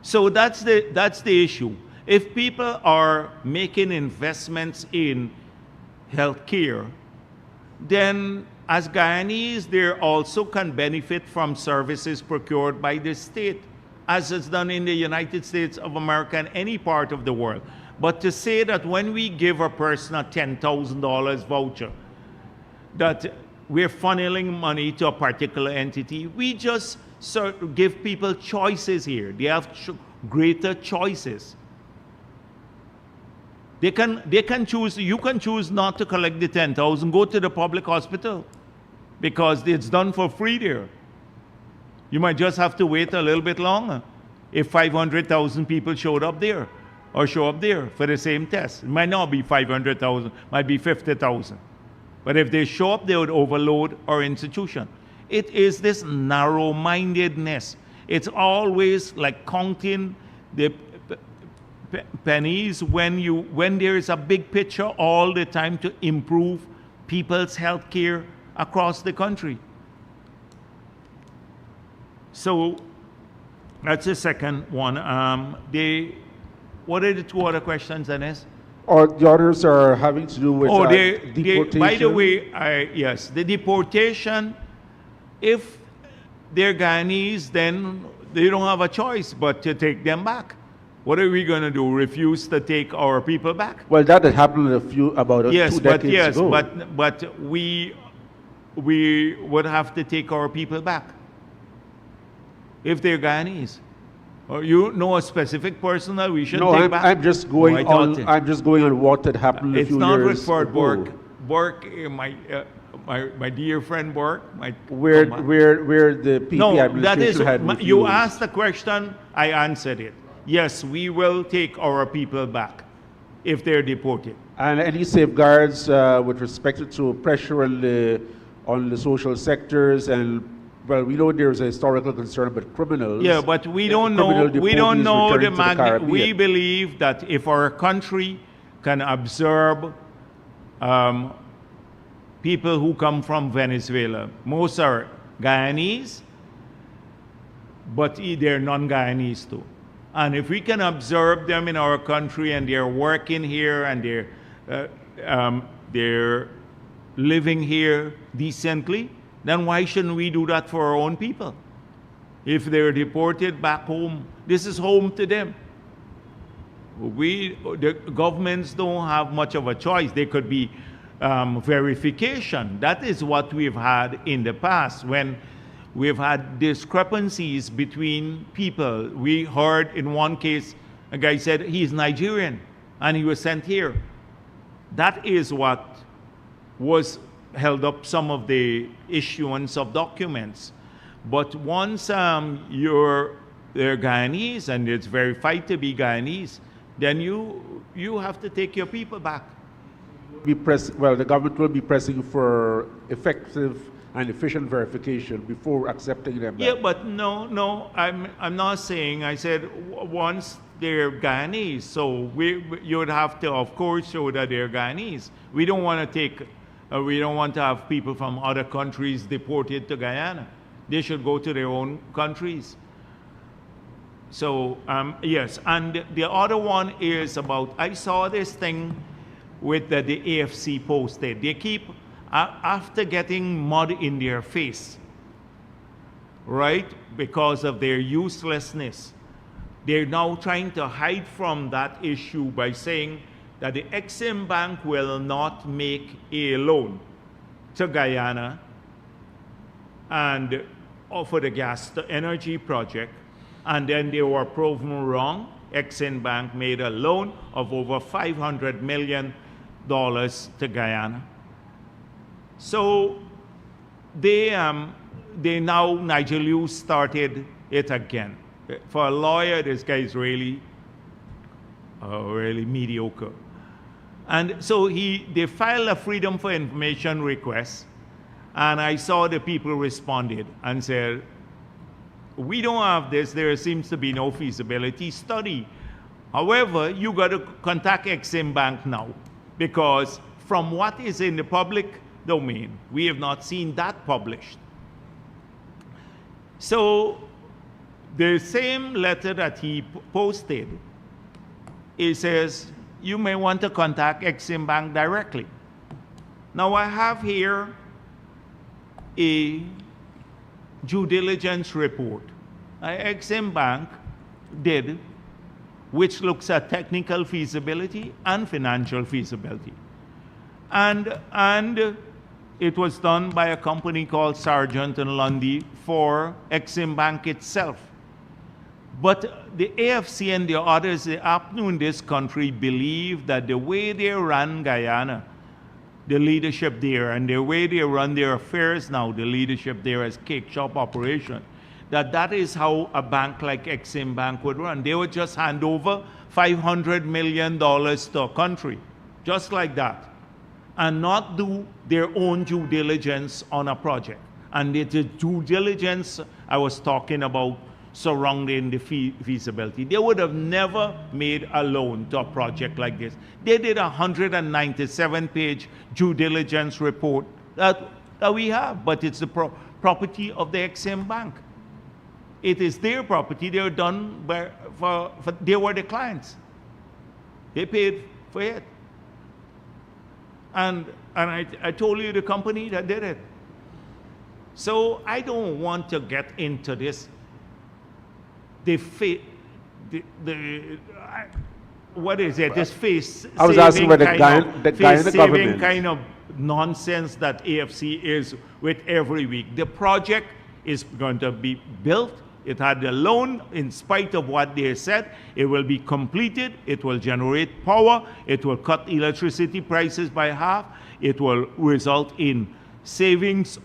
So that's the issue. If people are making investments in healthcare, then as Guyanese, they also can benefit from services procured by the state, as is done in the United States of America and any part of the world. But to say that when we give a person a $10,000 voucher, that we're funneling money to a particular entity, we just give people choices here. They have greater choices. They can choose. You can choose not to collect the 10,000. Go to the public hospital because it's done for free there. You might just have to wait a little bit longer if 500,000 people showed up there or show up there for the same test. It might not be 500,000, might be 50,000. But if they show up, they would overload our institution. It is this narrow-mindedness. It's always like counting the pennies when there is a big picture all the time to improve people's health care across the country. So that's the second one. What are the two other questions, Dennis? Or the others are having to do with deportation? By the way, yes, the deportation, if they're Guyanese, then they don't have a choice but to take them back. What are we going to do? Refuse to take our people back? Well, that had happened about 2 decades ago. But we would have to take our people back if they're Guyanese. Or you know a specific person that we should take back? I'm just going on. I'm just going on what had happened a few years ago. It's not Burke. Burke, my dear friend Burke. Where the PP administration had refused. You asked the question, I answered it. Yes, we will take our people back if they're deported. And any safeguards with respect to pressure on the social sectors and. Well, we know there's a historical concern about criminals. Yeah, but we don't know. We don't know the magnitude. We believe that if our country can absorb people who come from Venezuela, most are Guyanese, but they're non-Guyanese too. And if we can absorb them in our country and they're working here and they're living here decently, then why shouldn't we do that for our own people? If they're deported back home, this is home to them. The governments don't have much of a choice. There could be verification. That is what we've had in the past when we've had discrepancies between people. We heard in one case, a guy said he's Nigerian and he was sent here. That is what was held up some of the issuance of documents. But once they're Guyanese and it's verified to be Guyanese, then you have to take your people back. The government will be pressing for effective and efficient verification before accepting them back. Yeah, but no, I'm not saying. I said once they're Guyanese, so you would have to, of course, show that they're Guyanese. We don't want to have people from other countries deported to Guyana. They should go to their own countries. So, yes. And the other one is about, I saw this thing with the AFC posted. They keep, after getting mud in their face, right, because of their uselessness, they're now trying to hide from that issue by saying that the Exim Bank will not make a loan to Guyana and offer the gas to energy project, and then they were proven wrong. Exim Bank made a loan of over $500 million to Guyana. So they now, Nigel Liu started it again. For a lawyer, this guy is really mediocre. And so they filed a Freedom for Information request, and I saw the people responded and said, we don't have this, there seems to be no feasibility study. However, you got to contact Exim Bank now, because from what is in the public domain, we have not seen that published. So the same letter that he posted, it says, you may want to contact Exim Bank directly. Now I have here a due diligence report Exim Bank did, which looks at technical feasibility and financial feasibility. And it was done by a company called Sargent and Lundy for Exim Bank itself. But the AFC and the others up in this country believe that the way they run Guyana, the leadership there, and the way they run their affairs now, the leadership there as cake shop operation, that is how a bank like Exim Bank would run. They would just hand over $500 million to a country, just like that, and not do their own due diligence on a project. And the due diligence I was talking about surrounding the feasibility. They would have never made a loan to a project like this. They did a 197-page due diligence report that we have, but it's the property of the Exim Bank. It is their property. They were done by, they were the clients. They paid for it. And I told you the company that did it. So I don't want to get into this. What is it? This face. I was asking about the guy in the government. Kind of nonsense that AFC is with every week. The project is going to be built. It had a loan. In spite of what they said, it will be completed. It will generate power. It will cut electricity prices by half. It will result in significant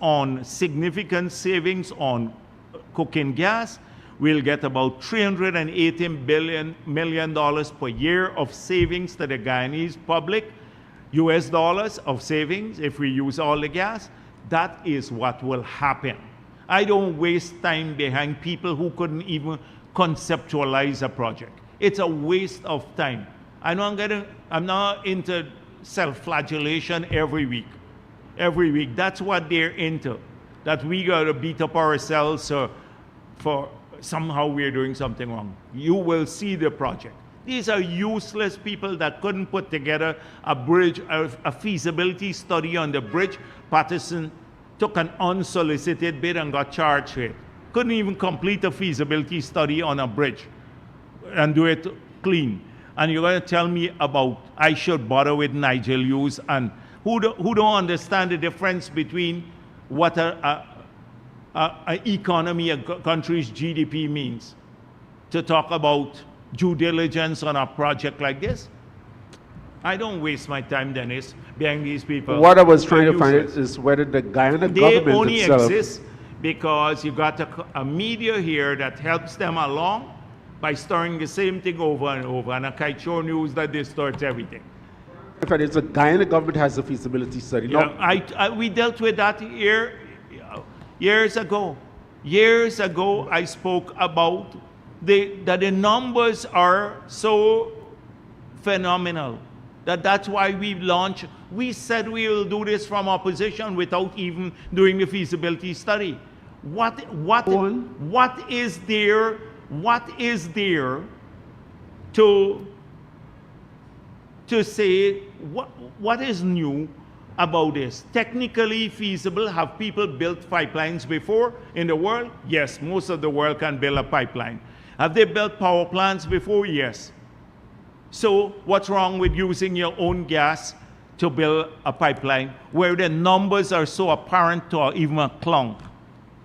savings on cooking gas. We'll get about $380 million per year of savings to the Guyanese public, US dollars of savings if we use all the gas. That is what will happen. I don't waste time behind people who couldn't even conceptualize a project. It's a waste of time. I'm not into self-flagellation every week. Every week. That's what they're into. That we got to beat up ourselves for somehow we're doing something wrong. You will see the project. These are useless people that couldn't put together a bridge, a feasibility study on the bridge. Patterson took an unsolicited bid and got charged with it. Couldn't even complete a feasibility study on a bridge and do it clean. And you're going to tell me about I should bother with Nigel Hughes and who don't understand the difference between what an economy, a country's GDP means, to talk about due diligence on a project like this? I don't waste my time, Dennis, behind these people. What I was trying to find out is whether the Guyana government only itself exist because you got a media here that helps them along by stirring the same thing over and over, and a Kaichor News that distorts everything. In fact, it's the Guyana government has a feasibility study. Yeah, we dealt with that years ago. Years ago, I spoke about that the numbers are so phenomenal that's why we launched. We said we will do this from opposition without even doing the feasibility study. What is there to say what is new about this? Technically feasible. Have people built pipelines before in the world? Yes, most of the world can build a pipeline. Have they built power plants before? Yes. So what's wrong with using your own gas to build a pipeline where the numbers are so apparent to even a clunk?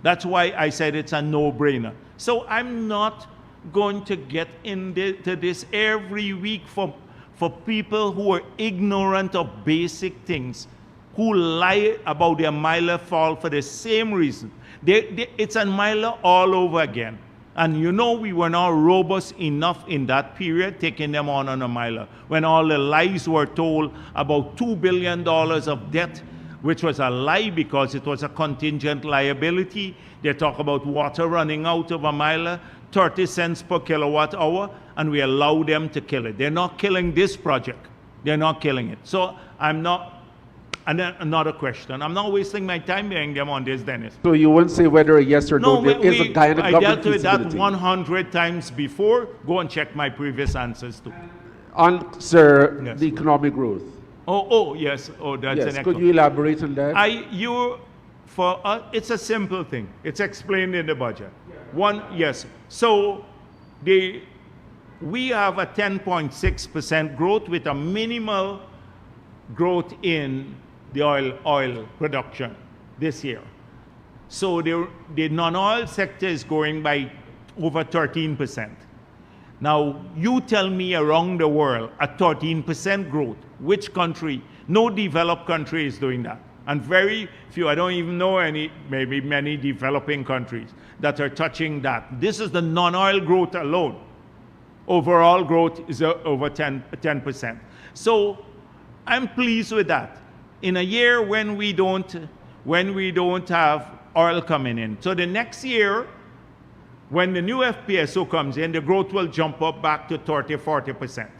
That's why I said it's a no-brainer. So I'm not going to get into this every week for people who are ignorant of basic things, who lie about their Myla fall for the same reason. It's a Myla all over again. And you know we were not robust enough in that period, taking them on a Myla, when all the lies were told about $2 billion of debt, which was a lie because it was a contingent liability. They talk about water running out of a Myla, 30 cents per kilowatt hour, and we allow them to kill it. They're not killing this project. They're not killing it. So I'm not. And then another question. I'm not wasting my time bearing them on this, Dennis. So you won't say whether a yes or no, there is a Guyana government I dealt with that feasibility. 100 times before. Go and check my previous answers too. On, sir, Yes. the economic growth. Yes. Oh, that's Yes, an could you elaborate on that? It's a simple thing. It's explained in the budget. Yes. So we have a 10.6% growth with a minimal growth in the oil production this year. So the non-oil sector is growing by over 13%. Now, you tell me around the world a 13% growth, which country? No developed country is doing that. And very few, I don't even know any, maybe many developing countries that are touching that. This is the non-oil growth alone. Overall growth is over 10%. So I'm pleased with that. In a year when we don't have oil coming in. So the next year, When the new FPSO comes in, the growth will jump up back to 30, 40%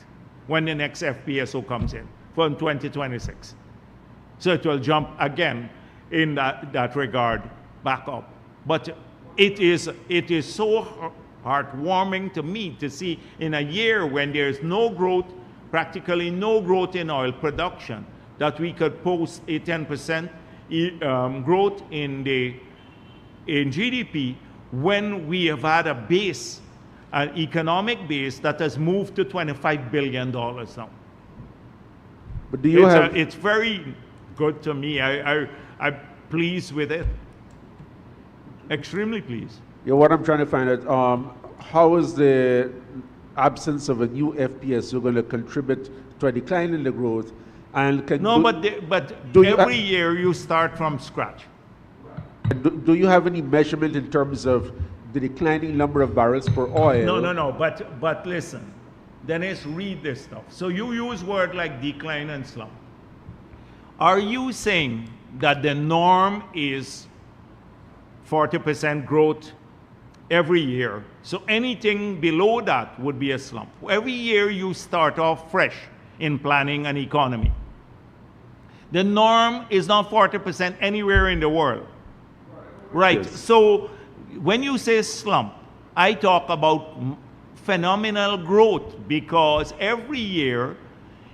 when the next FPSO comes in from 2026. So it will jump again in that regard back up. But it is so heartwarming to me to see in a year when there's no growth, practically no growth in oil production, that we could post a 10% growth in GDP when we have had a base, an economic base that has moved to $25 billion now. But do you It's very good to me. I'm pleased with it. Extremely pleased. Yeah, what I'm trying to find out, how is the absence of a new FPSO going to contribute to a decline in the growth? And every year you start from scratch. Do you have any measurement in terms of the declining number of barrels per oil? No. But listen, Dennis, read this stuff. So you use words like decline and slump. Are you saying that the norm is 40% growth every year? So anything below that would be a slump. Every year you start off fresh in planning an economy. The norm is not 40% anywhere in the world. Right. Yes. So when you say slump, I talk about phenomenal growth, because every year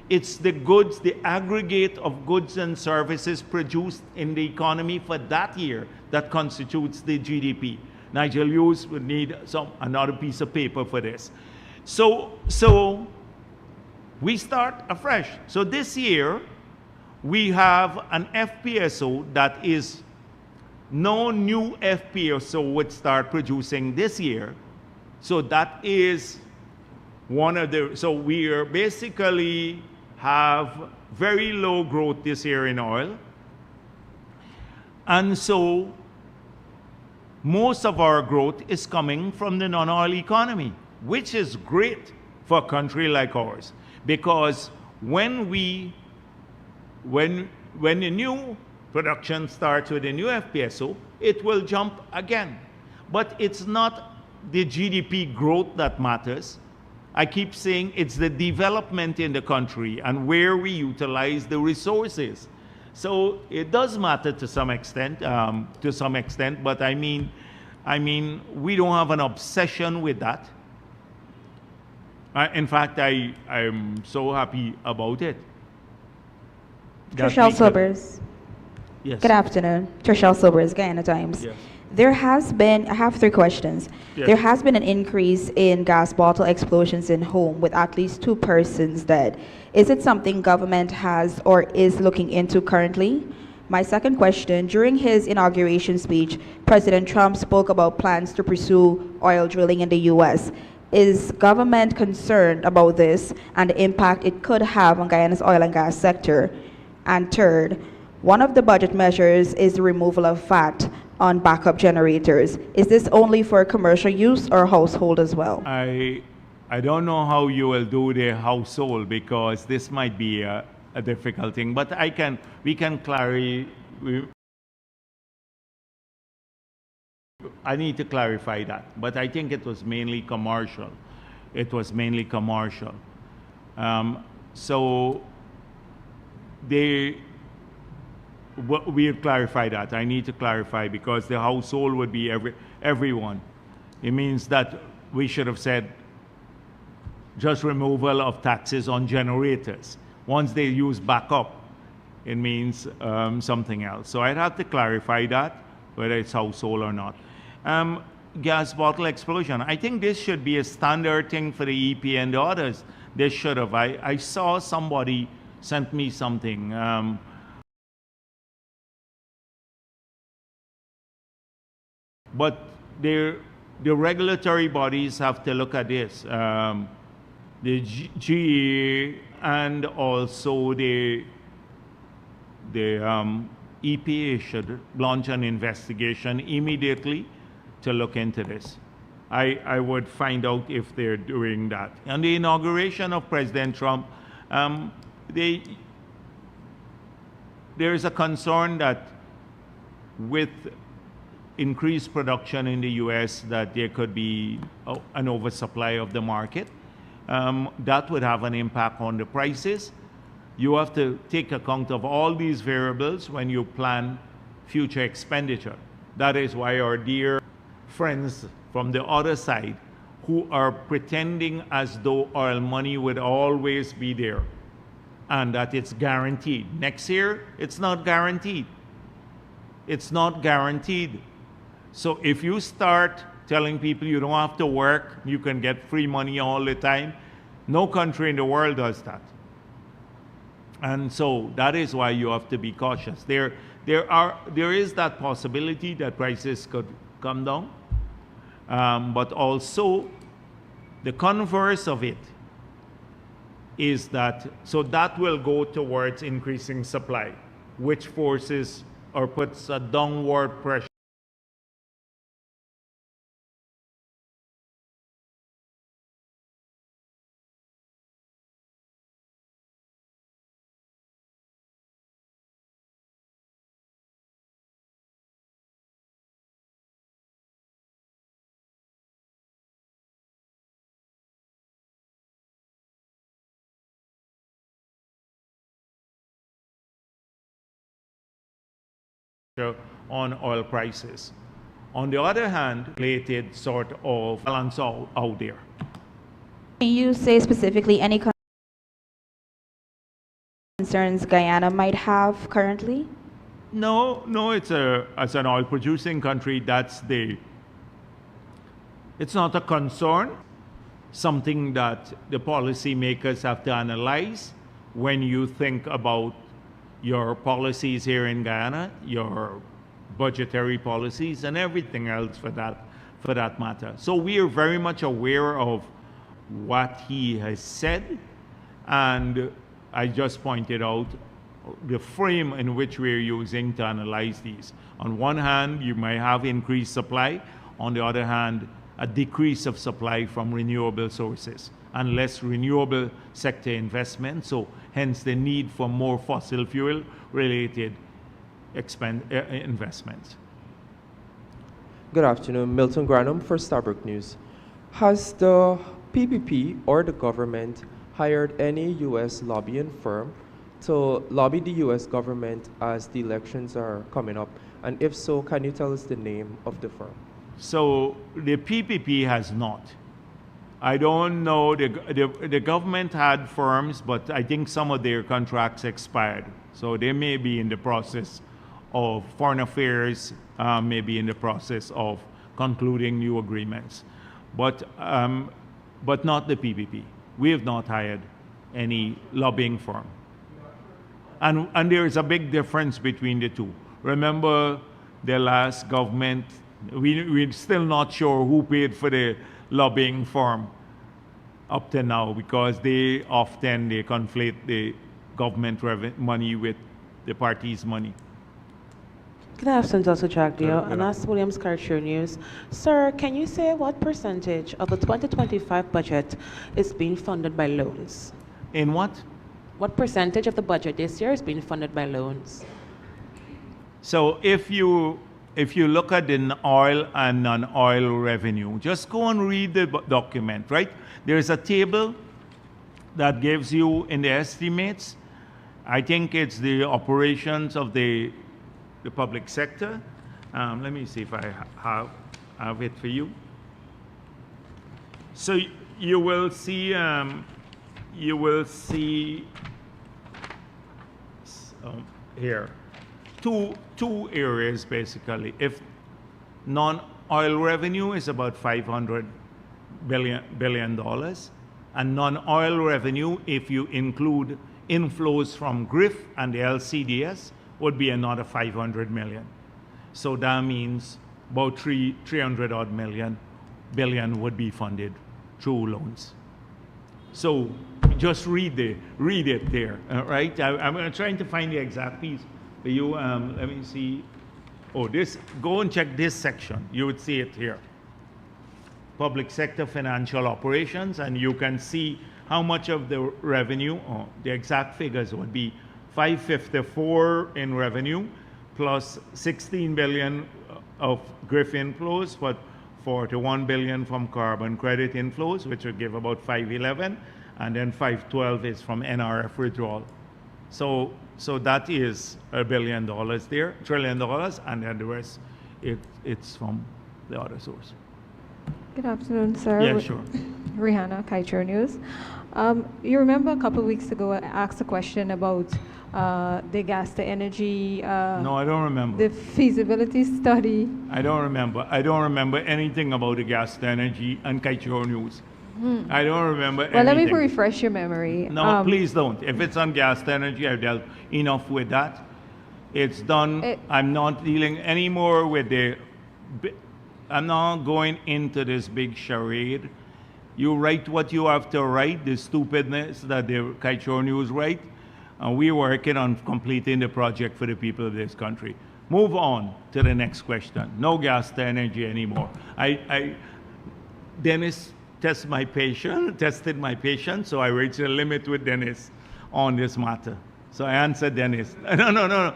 it's the goods, the aggregate of goods and services produced in the economy for that year that constitutes the GDP. Nigel Hughes would need another piece of paper for this. So we start afresh. So this year we have an FPSO that is no new FPSO would start producing this year. So that is one of the, so we are basically have very low growth this year in oil. And so most of our growth is coming from the non-oil economy, which is great for a country like ours. Because when the new production starts with a new FPSO, it will jump again. But it's not the GDP growth that matters. I keep saying it's the development in the country and where we utilize the resources. So it does matter to some extent, but I mean, we don't have an obsession with that. In fact, I'm so happy about it. Trishelle Silvers. Yes. Good afternoon. Trishelle Silvers, Guyana Times. Yes. There has been, I have 3 questions. Yes. There has been an increase in gas bottle explosions in home with at least 2 persons dead. Is it something government has or is looking into currently? My second question, during his inauguration speech, President Trump spoke about plans to pursue oil drilling in the U.S. Is government concerned about this and the impact it could have on Guyana's oil and gas sector? And third, one of the budget measures is the removal of VAT on backup generators. Is this only for commercial use or household as well? I don't know how you will do the household, because this might be a difficult thing, but we can clarify. I need to clarify that, but I think it was mainly commercial. It was mainly commercial. So we'll clarify that. I need to clarify, because the household would be everyone. It means that we should have said just removal of taxes on generators. Once they use backup, it means something else. So I'd have to clarify that, whether it's household or not. Gas bottle explosion. I think this should be a standard thing for the EP and the others. They should have. I saw somebody sent me something. But the regulatory bodies have to look at this. The GE and also the EPA should launch an investigation immediately to look into this. I would find out if they're doing that. On the inauguration of President Trump, there is a concern that with increased production in the US, that there could be an oversupply of the market. That would have an impact on the prices. You have to take account of all these variables when you plan future expenditure. That is why our dear friends from the other side, who are pretending as though oil money would always be there and that it's guaranteed. Next year, it's not guaranteed. It's not guaranteed. So if you start telling people you don't have to work, you can get free money all the time, no country in the world does that. And so that is why you have to be cautious. There is that possibility that prices could come down, but also the converse of it is that, so that will go towards increasing supply, which forces or puts a downward pressure on oil prices. On the other hand, related sort of balance out there. Can you say specifically any concerns Guyana might have currently? No, it's as an oil producing country, it's not a concern, something that the policymakers have to analyze when you think about your policies here in Guyana, your budgetary policies, and everything else for that matter. So we are very much aware of what he has said, and I just pointed out the frame in which we're using to analyze these. On one hand, you may have increased supply. On the other hand, a decrease of supply from renewable sources and less renewable sector investment, so hence the need for more fossil fuel related investments. Good afternoon, Milton Granum for Starbrook News. Has the PPP or the government hired any U.S. lobbying firm to lobby the U.S. government as the elections are coming up? And if so, can you tell us the name of the firm? So the PPP has not. I don't know, the government had firms, but I think some of their contracts expired. So they may be in the process of foreign affairs, may be in the process of concluding new agreements, but not the PPP. We have not hired any lobbying firm. And there is a big difference between the two. Remember the last government, we're still not sure who paid for the lobbying firm up to now, because they conflate the government money with the party's money. Good afternoon, Dr. Jagdeo, and Ask Williams Culture News. Sir, can you say what percentage of the 2025 budget is being funded by loans? In what? What percentage of the budget this year is being funded by loans? So if you look at the oil and non-oil revenue, just go and read the document, right? There's a table that gives you in the estimates, I think it's the operations of the public sector. Let me see if I have it for you. So you will see here two areas basically. If non-oil revenue is about $500 billion, and non-oil revenue, if you include inflows from GRIF and the LCDS, would be another 500 million. So that means about 300 odd billion would be funded through loans. So just read it there, right? I'm trying to find the exact piece. For you, let me see. Oh, go and check this section. You would see it here. Public sector financial operations, and you can see how much of the revenue, the exact figures would be 554 in revenue, plus 16 billion of GRIF inflows, but 41 billion from carbon credit inflows, which would give about 511, and then 512 is from NRF withdrawal. So that is $1 billion there, $1 trillion, and then the rest, it's from the other source. Good afternoon, sir. Yeah, sure. Rihanna, Kaiser News. You remember a couple of weeks ago I asked a question about the gas to energy, No, I don't remember. the feasibility study. I don't remember. I don't remember anything about the gas to energy and Kaichiro News. I don't remember Well, let me anything. refresh your memory. No, please don't. If it's on gas to energy, I've dealt enough with that. It's done. I'm not dealing anymore with I'm not going into this big charade. You write what you have to write, the stupidness that the Kaichiro News write, and we're working on completing the project for the people of this country. Move on to the next question. No gas to energy anymore. Dennis tested my patience, so I reached a limit with Dennis on this matter. So I answered Dennis. No.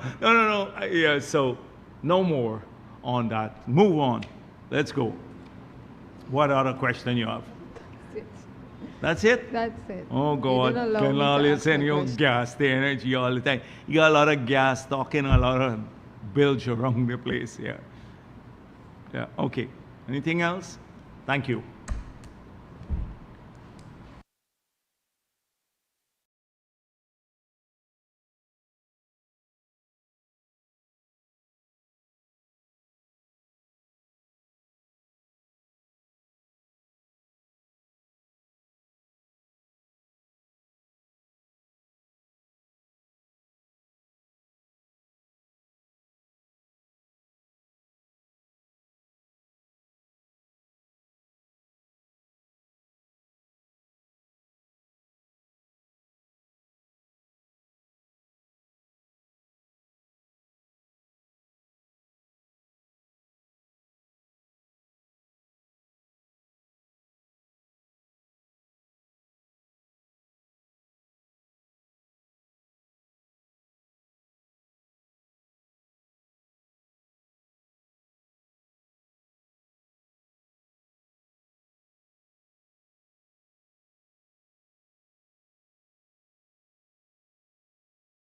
Yeah, so no more on that. Move on. Let's go. What other question you have? That's it? That's it. Oh You God, didn't allow can me to all ask send my you question. gas to energy all the time. You got a lot of gas talking, a lot of bilge around the place. Yeah. Okay. Anything else? Thank you.